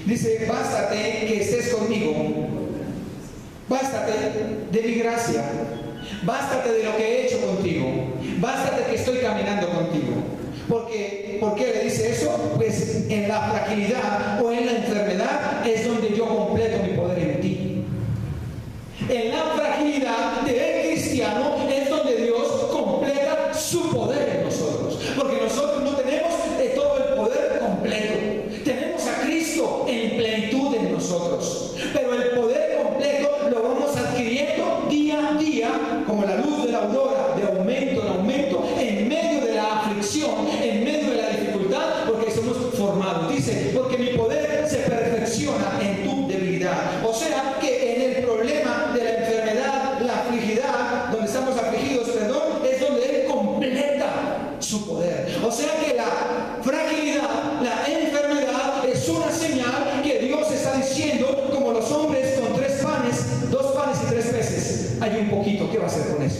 Dice, bástate que estés conmigo. Bástate de mi gracia, bástate de lo que he hecho contigo, bástate que estoy caminando contigo. Porque, ¿por qué le dice eso? Pues en la fragilidad o en la enfermedad es donde yo completo mi poder en ti. En la fragilidad del cristiano es donde Dios completa su poder en nosotros. Porque nosotros no tenemos todo el poder completo. Tenemos a Cristo en plenitud en nosotros. Pero el poder completo lo vamos adquiriendo día a día, como la luz de la aurora, de aumento en aumento, en medio de la aflicción, en medio de la dificultad, porque somos formados. Dice, porque mi poder se perfecciona en tu debilidad. O sea que en el problema de la enfermedad, la afligidad, donde estamos afligidos, es donde Él completa su poder. O sea que la fragilidad, la enfermedad es una señal que Dios está diciendo, como los hombres con 2 panes y 3 peces. Hay un poquito, ¿qué va a hacer con eso?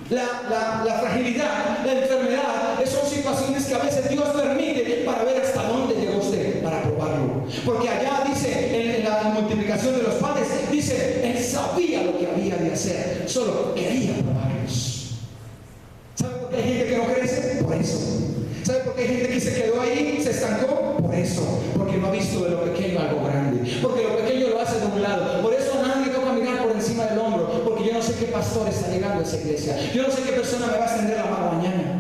La fragilidad, la enfermedad, son situaciones que a veces Dios permite para ver hasta dónde llegó usted, para probarlo. Porque allá dice, en la multiplicación de los panes, dice, Él sabía lo que había de hacer, solo quería probarlos. ¿Sabe por qué hay gente que no crece? Por eso. ¿Sabe por qué hay gente que se quedó ahí, se estancó? Por eso. Porque no ha visto de lo pequeño algo grande. Porque lo pequeño lo hace de un lado. Por eso nadie toca mirar por encima del hombro. Porque yo no sé qué pastor está llegando a esa iglesia. Yo no sé qué persona me va a extender la mano mañana.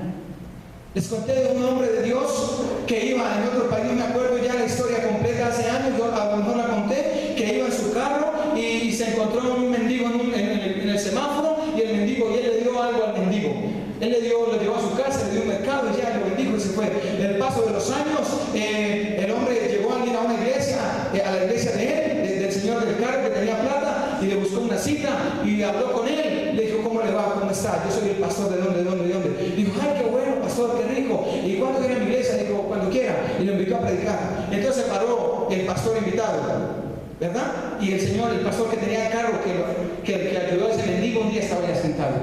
Les conté de un hombre de Dios que iba en otro país, no me acuerdo ya la historia completa hace años, yo a lo mejor la conté, que iba en su carro y se encontró un mendigo en el semáforo y el mendigo, y él le dio algo al mendigo. Él lo llevó a su casa, le dio un mercado y ya lo bendijo y se fue. En el paso de los años, el hombre llegó a una iglesia, a la iglesia de él, del señor del carro que tenía plata, y le buscó una cita y habló con él. Le dijo, ¿cómo le va? ¿Cómo está? Yo soy el pastor de dónde. Dijo, ay, qué bueno, pastor, qué rico. ¿Y cuándo viene a mi iglesia? Dijo, cuando quiera. Y lo invitó a predicar. Entonces paró el pastor invitado, ¿verdad? Y el señor, el pastor que tenía el carro, que ayudó a ese mendigo, un día estaba ya sentado.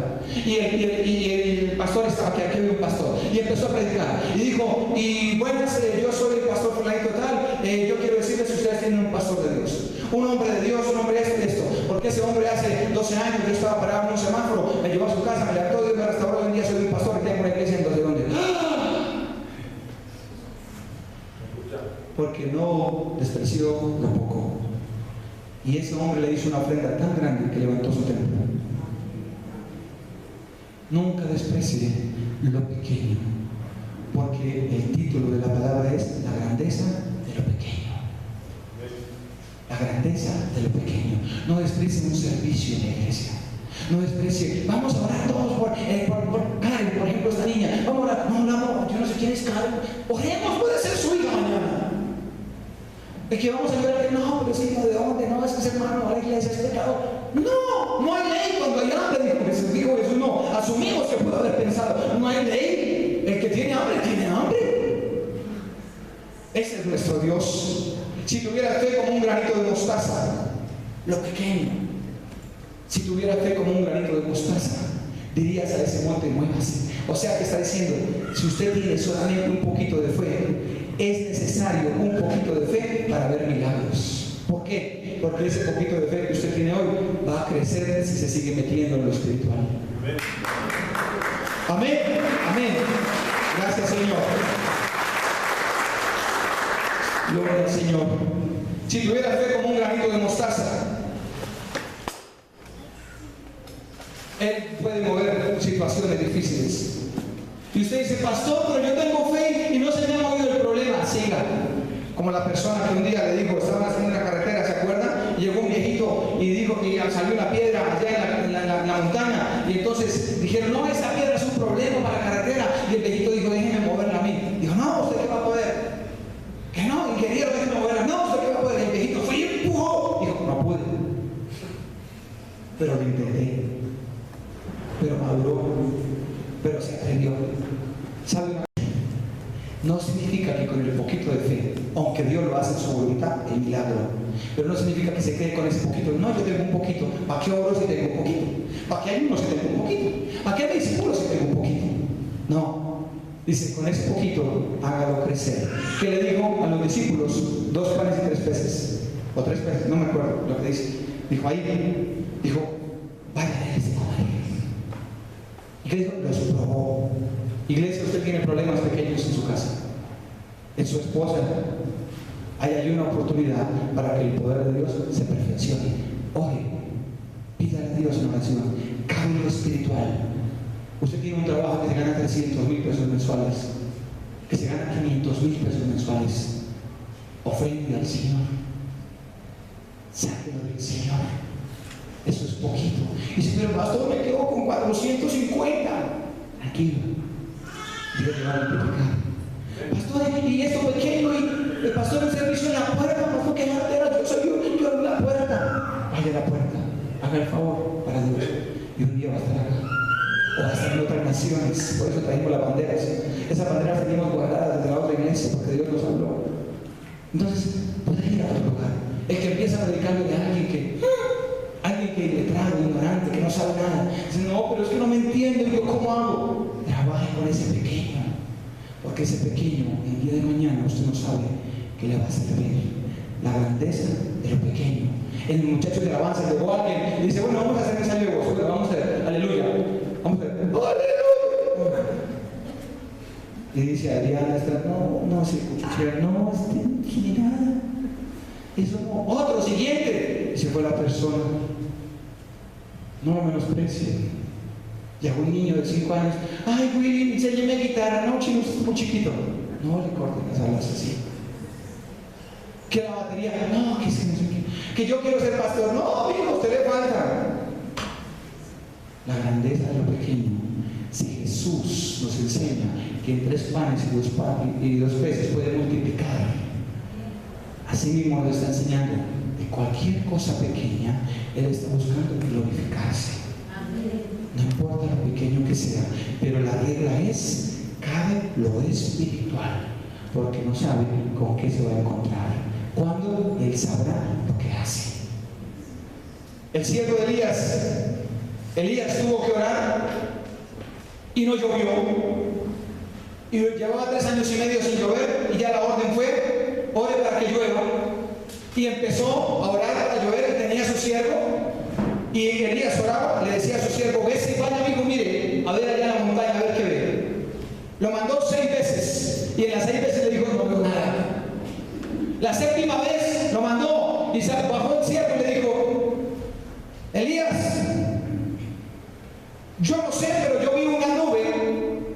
Y el pastor estaba aquí había un pastor. Y empezó a predicar. Y dijo, y buenas, yo soy el pastor fulanito tal. Yo quiero decirles que ustedes tienen un pastor de Dios. Un hombre de Dios, un hombre esto. Porque ese hombre hace 12 años yo estaba parado en un semáforo, me llevó a su casa, me levantó, Dios me restauró. Hoy en día soy un pastor que tengo una iglesia en dónde. Porque no despreció lo poco. Y ese hombre le hizo una ofrenda tan grande que levantó su templo. Nunca desprecie lo pequeño, porque el título de la palabra es la grandeza de lo pequeño. La grandeza de lo pequeño. No desprecie un servicio en la iglesia. No desprecie, vamos a orar todos por Karen, por ejemplo, esta niña. Vamos a orar, no, yo no sé quién es Karen. Oremos, puede ser su hija mañana. Es que vamos a llorar, no, pero es hijo de dónde, no, es que es hermano, la iglesia es pecado. No hay ley cuando hay hambre, dijo Jesús, no, asumimos que pudo haber pensado, no hay ley, el que tiene hambre, tiene hambre. Ese es nuestro Dios. Si tuviera fe como un granito de mostaza, lo pequeño, si tuviera fe como un granito de mostaza, dirías a ese monte, muévase. O sea que está diciendo, si usted tiene solamente un poquito de fe, es necesario un poquito de fe para ver milagros. ¿Por qué? Porque ese poquito de fe que usted tiene hoy va a crecer si se sigue metiendo en lo espiritual. Amén. Amén. Gracias, Señor. Gloria al Señor. Si tuviera fe como un granito de mostaza, Él puede mover situaciones difíciles. Y usted dice, pastor, pero yo tengo fe y no se me ha movido el problema. Siga. Como la persona que un día le dijo, estaban haciendo una carretera, ¿se acuerdan? Y llegó un viejito y dijo que salió una piedra allá en la montaña. Y entonces dijeron, no, esa piedra es un problema para la carretera. Y el viejito dijo, déjenme moverla a mí. Dijo, no, ¿usted qué va a poder? Que no, ingeniero, déjenme moverla. No, ¿usted qué va a poder? Y el viejito fue y empujó. Dijo, no pude. Pero lo intenté. Pero maduró. Pero se atrevió. ¿Sabe una cosa? No significa que con el poquito de fe, aunque Dios lo hace en su voluntad, el milagro, pero no significa que se quede con ese poquito. No, yo tengo un poquito. ¿Para qué oro si tengo un poquito? ¿Para qué ayuno si tengo un poquito? ¿Para qué me discipulo si tengo un poquito? No. Dice, con ese poquito, hágalo crecer. ¿Qué le dijo a los discípulos? 2 panes y 3 peces. O 3 peces, no me acuerdo lo que dice. Dijo, ahí, dijo, vaya, déjese comer. ¿Y qué dijo? Los probó. Iglesia, usted tiene problemas pequeños en su casa, en su esposa. Hay una oportunidad para que el poder de Dios se perfeccione. Oye, pídale a Dios en oración. Cambio espiritual. Usted tiene un trabajo que se gana 300,000 pesos mensuales, que se gana 500,000 pesos mensuales. Ofrende al Señor. Sáquelo del Señor. Eso es poquito. Y si pero pastor, me quedo con 450. Tranquilo. Dios te va a multiplicar. Pastor, y esto pequeño, y el pastor en servicio en la puerta, pastor, que cartera, yo en la puerta. Vaya a la puerta, haga el favor para Dios. Y un día va a estar acá. O va a estar en otras naciones. Por eso trajimos las banderas. Esas banderas las tenemos guardadas desde la otra iglesia, porque Dios nos habló. Entonces, puede ir a otro lugar. El que empieza predicando de alguien que letrado, ignorante, que no sabe nada. Dice, no, pero es que no me entiendo. Y yo, ¿cómo hago? Trabaje con ese pequeño. Porque ese pequeño, el día de mañana, usted no sabe que le va a servir. La grandeza de lo pequeño. El muchacho de alabanza llegó a alguien y dice, bueno, vamos a hacer ensayo de gozo. Vamos a hacer, aleluya. Vamos a hacer, aleluya. Y dice Adriana, no, se cuchuchea, no, no tiene nada. Eso no. Otro, siguiente. Y se fue la persona. No lo menosprecie. Llegó un niño de 5 años. Ay, Willy, enséñame guitarra. No, chino, es muy chiquito. No le corten las alas así. Que la batería. No, que se no sé qué. Que yo quiero ser pastor. No, hijo, a usted le falta. La grandeza de lo pequeño. Si Jesús nos enseña que en 3 panes y 2 peces puede multiplicar, así mismo nos está enseñando de cualquier cosa pequeña, Él está buscando glorificarse. No importa lo pequeño que sea, pero la regla es: cabe lo espiritual, porque no sabe con qué se va a encontrar. Cuando Él sabrá lo que hace. El siervo de Elías tuvo que orar y no llovió. Y llevaba 3 años y medio sin llover, y ya la orden fue: ore para que llueva. Y empezó a orar para llover, y tenía su siervo. Y Elías oraba, le decía a su siervo: ve, si vaya, amigo, mire, a ver allá en la montaña, a ver qué ve. Lo mandó 6 veces, y en las 6 veces le dijo: no veo nada. La 7ª vez lo mandó, y bajó el siervo y le dijo: Elías, yo no sé, pero yo vi una nube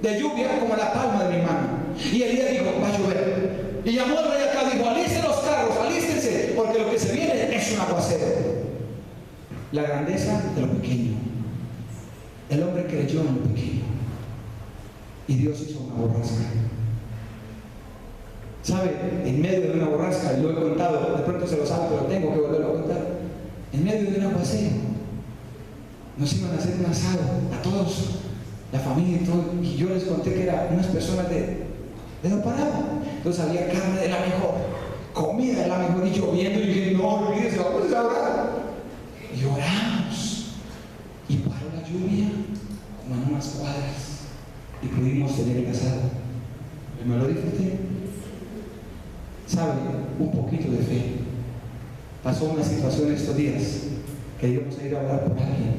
de lluvia como la palma de mi mano. Y Elías dijo: va a llover. Y llamó al rey acá y dijo: alisten los carros, alístense, porque lo que se viene es un aguacero. La grandeza de lo pequeño. El hombre creyó en lo pequeño y Dios hizo una borrasca. ¿Sabe? En medio de una borrasca, y lo he contado, de pronto se lo sabe, pero tengo que volverlo a contar. En medio de un aguacero nos iban a hacer un asado a todos, la familia y todo, y yo les conté que eran unas personas de no parado. Entonces había carne de la mejor, comida de la mejor, y lloviendo, y dije: no olvídese, vamos a orar. Y oramos, y paró la lluvia como en unas cuadras, y pudimos tener el asado. Y me lo disfruté. ¿Sabe? Un poquito de fe. Pasó una situación estos días que íbamos a ir a orar por alguien,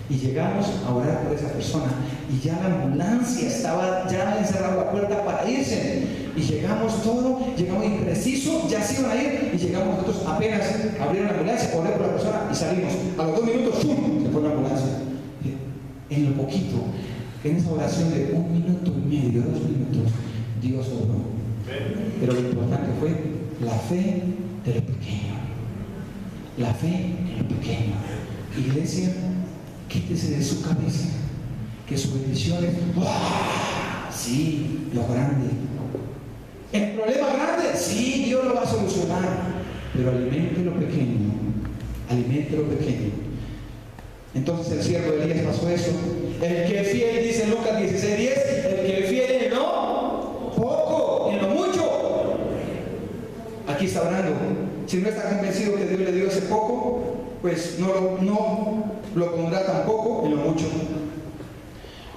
y llegamos a orar por esa persona, y ya la ambulancia estaba ya encerrando la puerta para irse. Y llegamos llegamos impreciso, ya se iban a ir, y llegamos nosotros, apenas abrieron la ambulancia, oré por la persona y salimos. A los 2 minutos, ¡pum!, se fue la ambulancia. En lo poquito, en esa oración de 1 minuto y medio, 2 minutos, Dios obró. Pero lo importante fue la fe de lo pequeño. La fe en lo pequeño. Iglesia, quítese de su cabeza que su bendición es ¡wow! Sí, lo grande. ¿El problema grande? Sí, Dios lo va a solucionar. Pero alimente lo pequeño. Alimente lo pequeño. Entonces el siervo de Elías pasó eso. El que es fiel, dice Lucas 16:10, el que es fiel en lo poco, en lo mucho. Aquí está hablando. Si no está convencido que Dios le dio ese poco, pues no lo pondrá tampoco en lo mucho.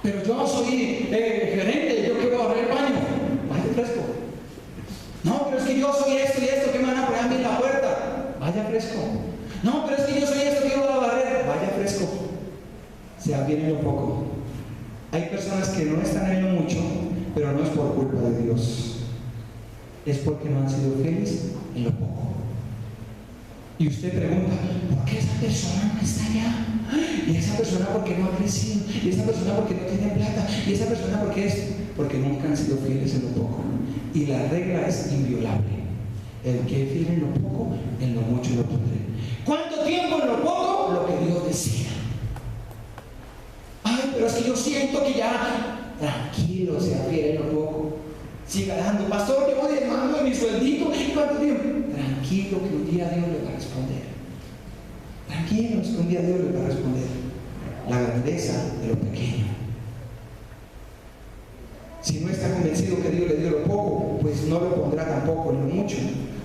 Pero yo soy gerente, yo quiero barrer el baño. Vaya fresco. No, pero es que yo soy esto y esto, que me van a poner a mí en la puerta. Vaya fresco. No, pero es que yo soy esto, que yo voy a barrer. Vaya fresco. Sea bien en lo poco. Hay personas que no están en lo mucho, pero no es por culpa de Dios. Es porque no han sido fieles en lo poco. Y usted pregunta: ¿por qué esa persona no está allá? Y esa persona, ¿por qué no ha crecido? Y esa persona, ¿por qué no tiene plata? Y esa persona, ¿por qué es? Porque nunca han sido fieles en lo poco. Y la regla es inviolable: el que es fiel en lo poco, en lo mucho lo pondré. ¿Cuánto tiempo en lo poco? Lo que Dios decida. Ay, pero es que yo siento que ya. Tranquilo, sea fiel en lo poco. Siga dando: pastor, yo voy demando mi sueldito. ¿Cuánto tiempo? Tranquilo, que un día Dios le va a responder. Tranquilos, que un día Dios le va a responder. La grandeza de lo pequeño. Si no está convencido que Dios le dio lo poco, pues no lo pondrá tampoco en lo mucho.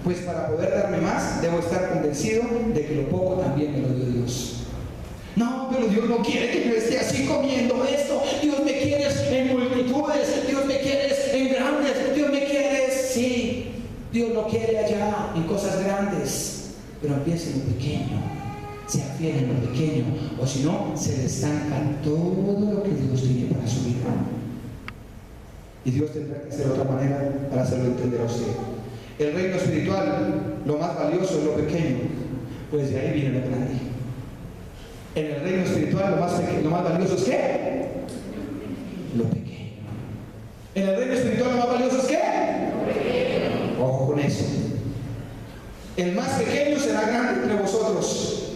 Pues para poder darme más, debo estar convencido de que lo poco también me lo dio Dios. No, pero Dios no quiere que yo esté así comiendo esto. Dios me quiere en multitudes, Dios me quiere en grandes, Dios me quiere, sí, Dios lo quiere allá, en cosas grandes. Pero empiece en lo pequeño, sea fiel en lo pequeño, o si no, se le estanca todo lo que Dios tiene para su vida. Y Dios tendrá que hacer otra manera para hacerlo entender a usted. El reino espiritual, lo más valioso es lo pequeño, pues de ahí viene lo grande. En el reino espiritual lo más valioso es ¿qué? Lo pequeño. En el reino espiritual lo más valioso es ¿qué? Lo pequeño. Ojo con eso. El más pequeño será grande entre vosotros.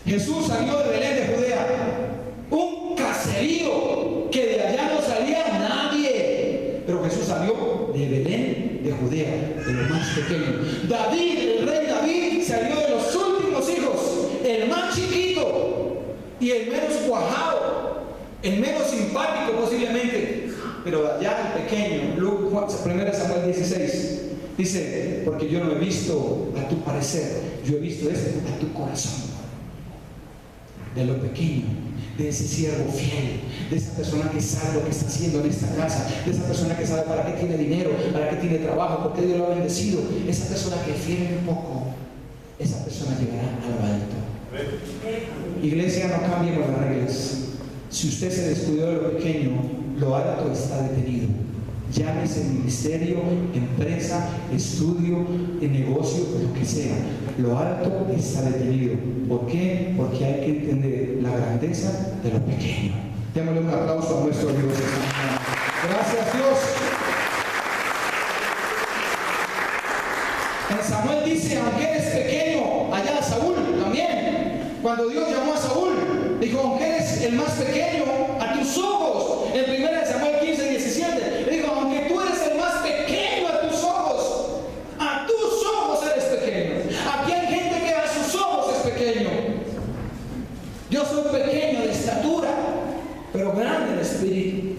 Jesús salió de Belén de Judea, un caserío que de allá no salía nadie, pero Jesús salió de Belén de Judea, de lo más pequeño. David, el rey David, salió de los últimos hijos, el más chiquito y el menos cuajado, el menos simpático posiblemente, pero de allá el pequeño. 1 Samuel 16 dice: porque yo no he visto a tu parecer, yo he visto a tu corazón. De lo pequeño, de ese siervo fiel, de esa persona que sabe lo que está haciendo en esta casa, de esa persona que sabe para qué tiene dinero, para qué tiene trabajo, por qué Dios lo ha bendecido, esa persona que fiel un poco, esa persona llegará a lo alto. Iglesia, no cambiemos las reglas. Si usted se descuidó de lo pequeño, lo alto está detenido. Llámese ministerio, empresa, estudio, negocio, lo que sea. Lo alto está detenido. ¿Por qué? Porque hay que entender la grandeza de lo pequeño. Démosle un aplauso a nuestro Dios. Gracias, Dios. En Samuel dice: aunque eres pequeño, allá Saúl también. Cuando Dios llamó a Saúl, dijo: aunque eres el más pequeño a tus ojos. En 1 Samuel 15:17 le dijo: aunque tú eres el más pequeño a tus ojos eres pequeño. Aquí hay gente que a sus ojos es pequeño. Yo soy pequeño de estatura, pero grande en espíritu.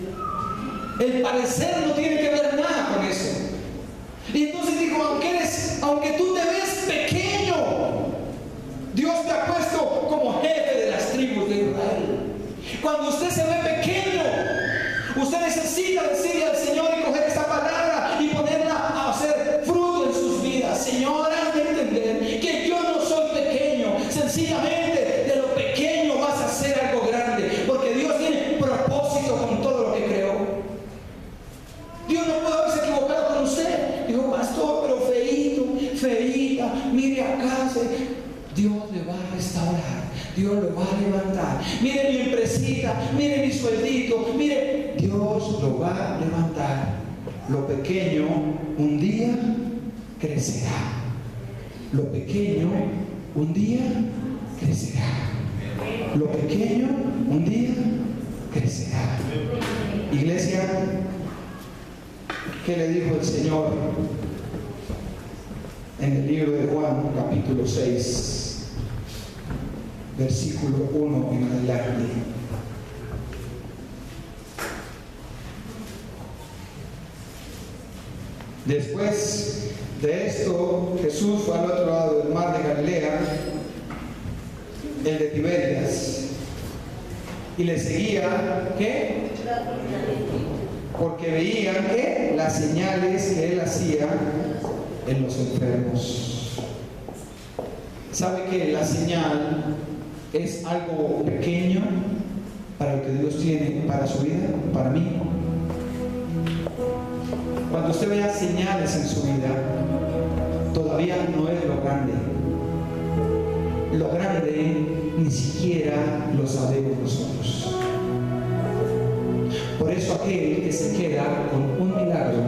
El parecer no tiene que ver nada con eso. Y entonces dijo: aunque tú te ves pequeño, Dios te ha puesto como jefe de las tribus de Israel. Cuando usted se ve pequeño, usted necesita decirle al Señor y coger esta palabra y ponerla a hacer fruto en sus vidas. Señor, hazme entender que yo no soy pequeño. Sencillamente, de lo pequeño vas a hacer algo grande, porque Dios tiene propósito con todo lo que creó. Dios no puede haberse equivocado con usted. Dijo: pastor, pero feíta, mire acá. Dios le va a restaurar, Dios lo va a levantar. Mire mi empresita, mire mi sueldito, mire, Dios lo va a levantar. Lo pequeño un día crecerá. Lo pequeño un día crecerá. Lo pequeño un día crecerá. Iglesia, ¿qué le dijo el Señor en el libro de Juan, capítulo 6, versículo 1 en adelante? Después de esto, Jesús fue al otro lado del mar de Galilea, el de Tiberias, y le seguía, ¿qué? Porque veían que las señales que él hacía en los enfermos. ¿Sabe que la señal es algo pequeño para lo que Dios tiene para su vida, para mí? Cuando usted vea señales en su vida, todavía no es lo grande. Lo grande ni siquiera lo sabemos nosotros. Por eso aquel que se queda con un milagro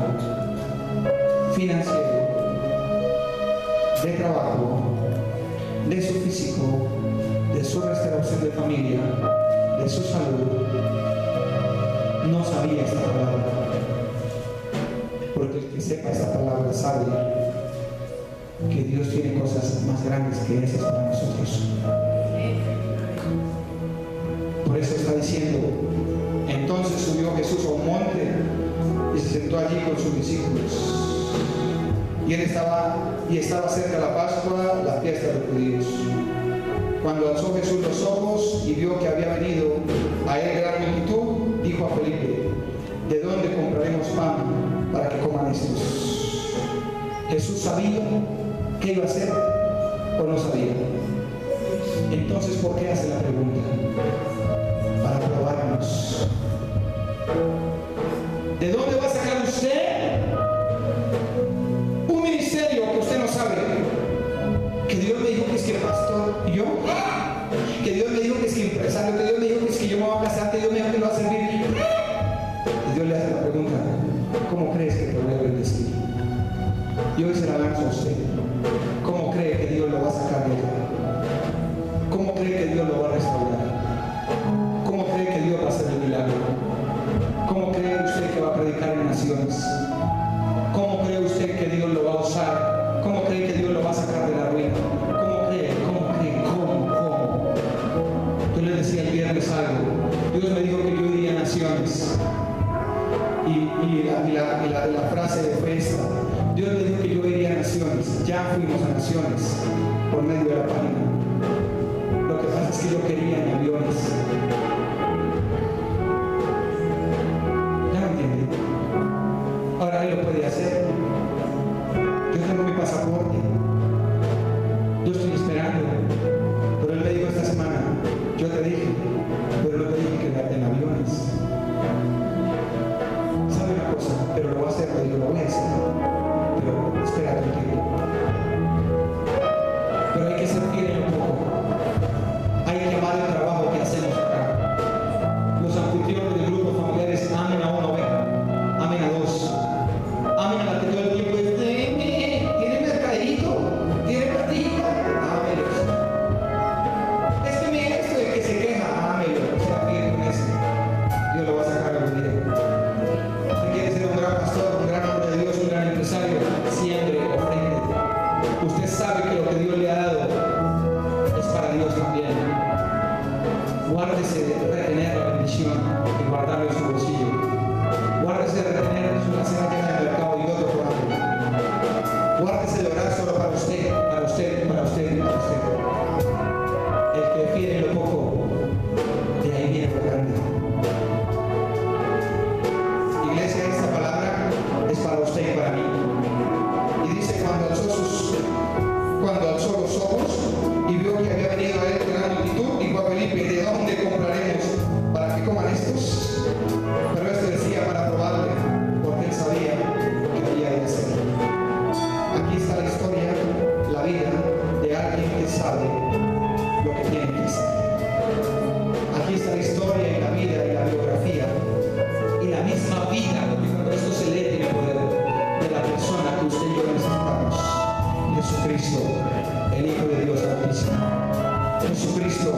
financiero, de trabajo, de su físico, de su restauración de familia, de su salud, no sabía esta palabra. Porque el que sepa esta palabra sabe que Dios tiene cosas más grandes que esas para nosotros. Por eso está diciendo: entonces subió Jesús a un monte y se sentó allí con sus discípulos. Y estaba cerca la Pascua, la fiesta de los judíos. Cuando alzó Jesús los ojos y vio que había venido a él gran multitud, dijo a Felipe: ¿de dónde compraremos pan para que coman estos? ¿Jesús sabía qué iba a hacer o no sabía? Entonces, ¿por qué hace la pregunta? Para probarnos. que Dios me dijo que es que empresario, que Dios me dijo que es que yo me voy a casar, que Dios me dijo que lo va a servir. Y Dios le hace la pregunta: ¿cómo crees que te voy a bendecir? Y hoy se la lanzo a usted. ¿Cómo cree que Dios lo va a sacar de allá? ¿Cómo cree que Dios lo va a restaurar? ¿Cómo cree que Dios va a hacer el milagro? ¿Cómo cree usted que va a predicar en naciones? ¿Cómo cree usted que Dios lo va a usar? ¿Cómo cree que Dios lo va a sacar de la ruina? ¿Cómo cree? ¿Cómo cree? ¿Cómo? Yo le decía el viernes algo. Dios me dijo que yo iría a naciones. Y la frase fue esta: Dios me dijo que yo iría a naciones. Ya fuimos a naciones por medio de la página. Lo que pasa es que yo quería en aviones. ¿Ya me entiende? Ahora Él lo puede hacer. Yo tengo mi pasaporte. Yo estoy esperando. Pero Él me dijo esta semana: yo te dije, pero no te dije que en aviones. ¿Sabe una cosa? Pero lo voy a hacer, le digo, lo voy a hacer. Pero espérate un tiempo. Pero hay que ser fiel un poco. Hay que amar el trabajo que hacemos acá. Los anfitriones del grupo familiares amen a una oveja, amen a dos, amen a la que todo el tiempo es: ¿tiene mercadito? ¿Tiene platito? Ámelos. Es que mira esto de que se queja, ámelo, sea fiel con eso. Dios lo va a sacar algún día. Usted quiere ser un gran pastor, un gran hombre de Dios, un gran empresario, siempre ofrende. Usted sabe que lo que Dios le ha dado es para Dios también. Guárdese de retener la bendición y guardarlo en su bolsillo. Guárdese de retener una cena en el mercado y otro por hambre. Guárdese de orar solo para usted, para usted, para usted y para usted. El que fiel en lo poco, de ahí viene lo grande. Iglesia, esta palabra es para usted y para mí. Y dice: cuando alzó los ojos y vio que había venido a él gran multitud, dijo a Felipe: ¿de dónde compraremos para que coman estos? Pero este decía para probarle, porque él sabía lo que había de hacer. Aquí está la historia, la vida de alguien que sabe lo que tiene que hacer. Aquí está la historia y la vida y la biografía y la misma vida, porque cuando esto se lee tiene poder, de la persona que usted y yo necesitamos: Jesucristo, el Hijo de Dios Altísimo. Jesucristo,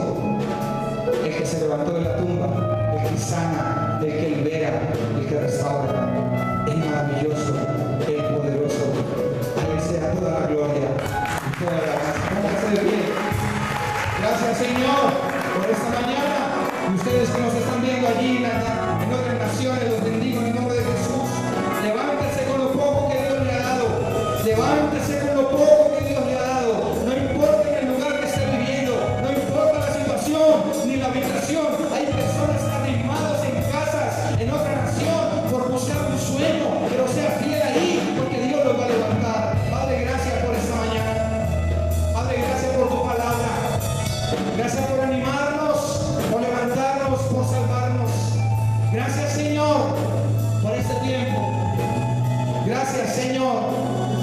el que se levantó de la tumba, el que sana, el que libera, el que restaura, el maravilloso, el poderoso. A Él sea toda la gloria y toda la gracia. Póngase de pie. Gracias, Señor, por esta mañana. Y ustedes que nos están viendo allí en otras naciones, los bendigo en el nombre de Jesús. Levántese con lo poco que Dios le ha dado. Levántese con lo poco que Dios le ha dado. No importa en el lugar que esté viviendo, no importa la situación ni la habitación. Hay personas arrimadas en casas, en otra nación, por buscar un sueño, pero sea fiel ahí, porque Dios los va a levantar. Padre, gracias por esta mañana. Padre, gracias por tu palabra. Gracias por animarnos, por levantarnos, por salvarnos. Gracias, Señor, por este tiempo. Gracias, Señor.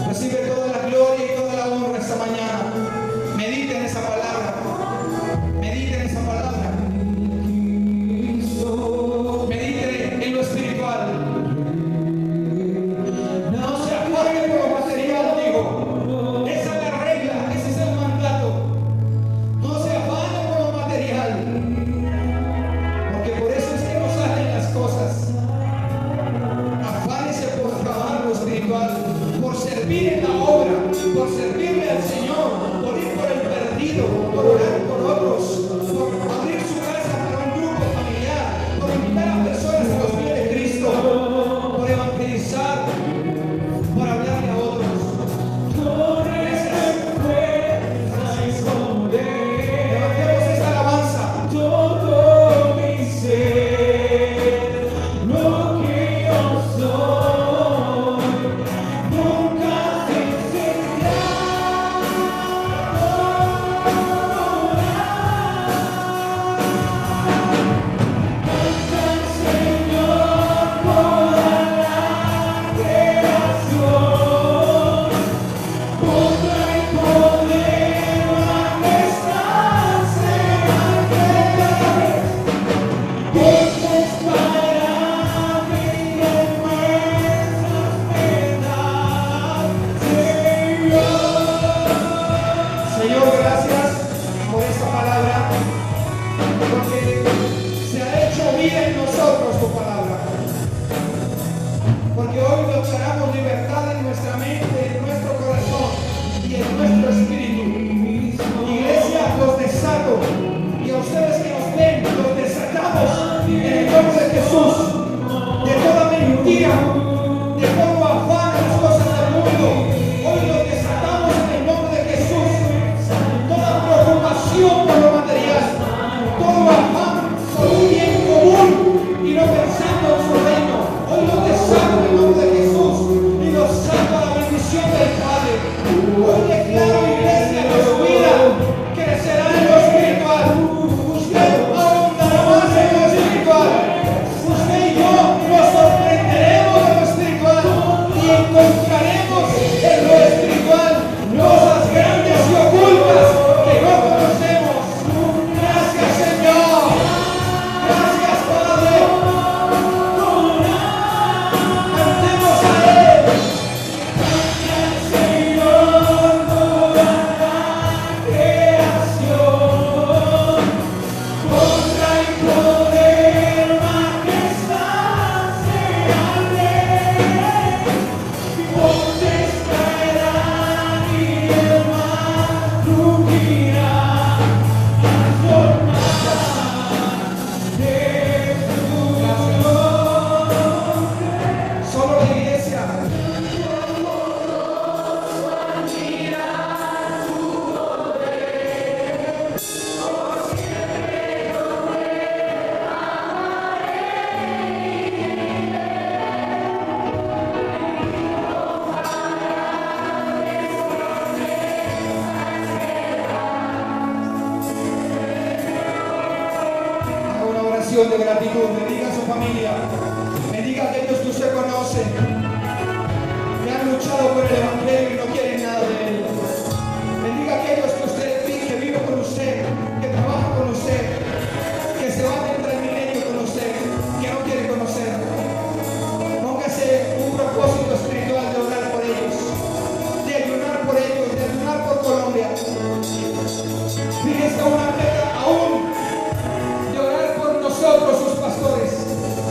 Recibe toda la gloria y toda la honra esta mañana. Medite en esa palabra. Medite en esa palabra. Medite en lo espiritual. No se afane por lo material, digo. Esa es la regla, ese es el mandato. No se afane por lo material. Porque por eso es que no salen las cosas. porque se ha hecho vida en nosotros tu palabra. Porque hoy declaramos libertad en nuestra mente, en nuestro corazón y en nuestro espíritu. Iglesia, los desato, y a ustedes que nos ven, los desatamos en el nombre de Jesús, de toda mentira, de todo afán en las cosas del mundo. Hoy los desatamos en el nombre de Jesús. Toda preocupación por lo material, todo afán por un bien común y no pensando en su reino. Hoy los desato en el nombre de Jesús y los saco a la bendición del Padre. Hoy declaro, iglesia, que su vida crecerá en lo espiritual. Usted ahondará más en lo espiritual. Usted y yo nos sorprenderemos en lo espiritual y encontraremos en lo espiritual cosas grandes y ocultas que no conocemos. Gracias, Señor. Gracias, Padre. Cantemos a Él. Gracias, Señor, toda la creación. Contra el poder, majestad sea Rey. Montes caerán y el mar rugirá. Solo la iglesia. Haga una oración de gratitud. Bendiga a su familia. Bendiga a aquellos que usted conoce, que han luchado por el Evangelio y no quieren nada de él. Bendiga a aquellos que usted ve, que vive con usted, que trabaja con usted, que se van a entrar en milenio con usted, que no quiere conocer. Póngase un propósito espiritual de orar por ellos, de ayunar por ellos, de ayunar por Colombia. Fíjese una meta aún de orar por nosotros, sus pastores,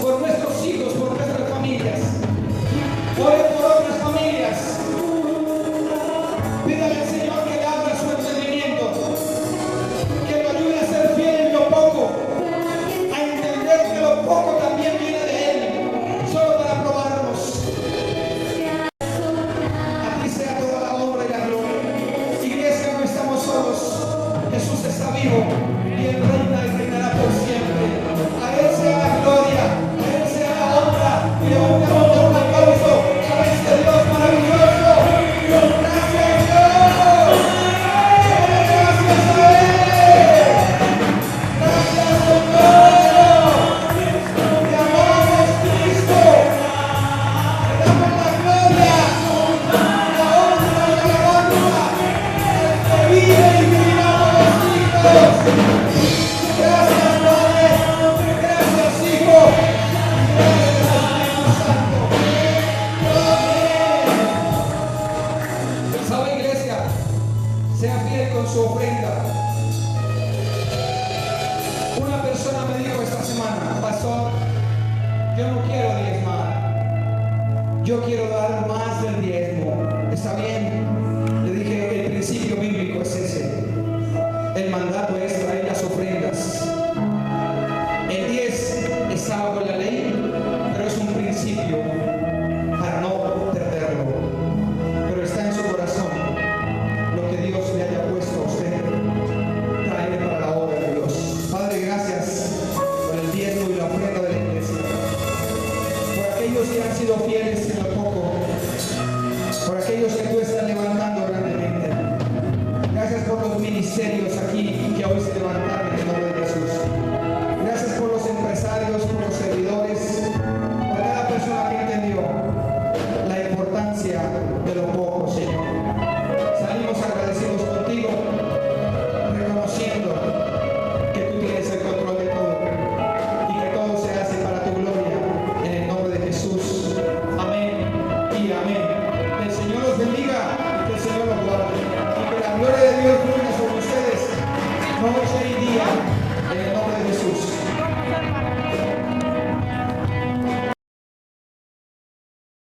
por nuestros hijos, por nuestras familias. Ore por otras familias. Pídale al Señor que le abra su entendimiento, que lo ayude a ser fiel en lo poco, a entender que lo poco también viene de Él, solo para probarnos. A ti sea toda la honra y la gloria. Iglesia, no estamos solos. Jesús está vivo y Él reina y reinará por siempre. A Él sea la gloria, a Él sea la honra, y levantamos un aplauso a este Dios maravilloso. Gracias, Dios. Gracias a Él. Gracias, Señor. Te amamos, Cristo. Te damos la gloria, la honra y la alabanza al que vive y vivirá por los siglos. Gracias, Padre. Gracias, Hijo. Gracias, Espíritu Santo. Amén. ¿Sabe, iglesia? Sea fiel con su ofrenda. Una persona me dijo esta semana: pastor, yo no quiero diezmar, yo quiero dar más del diezmo. Está bien,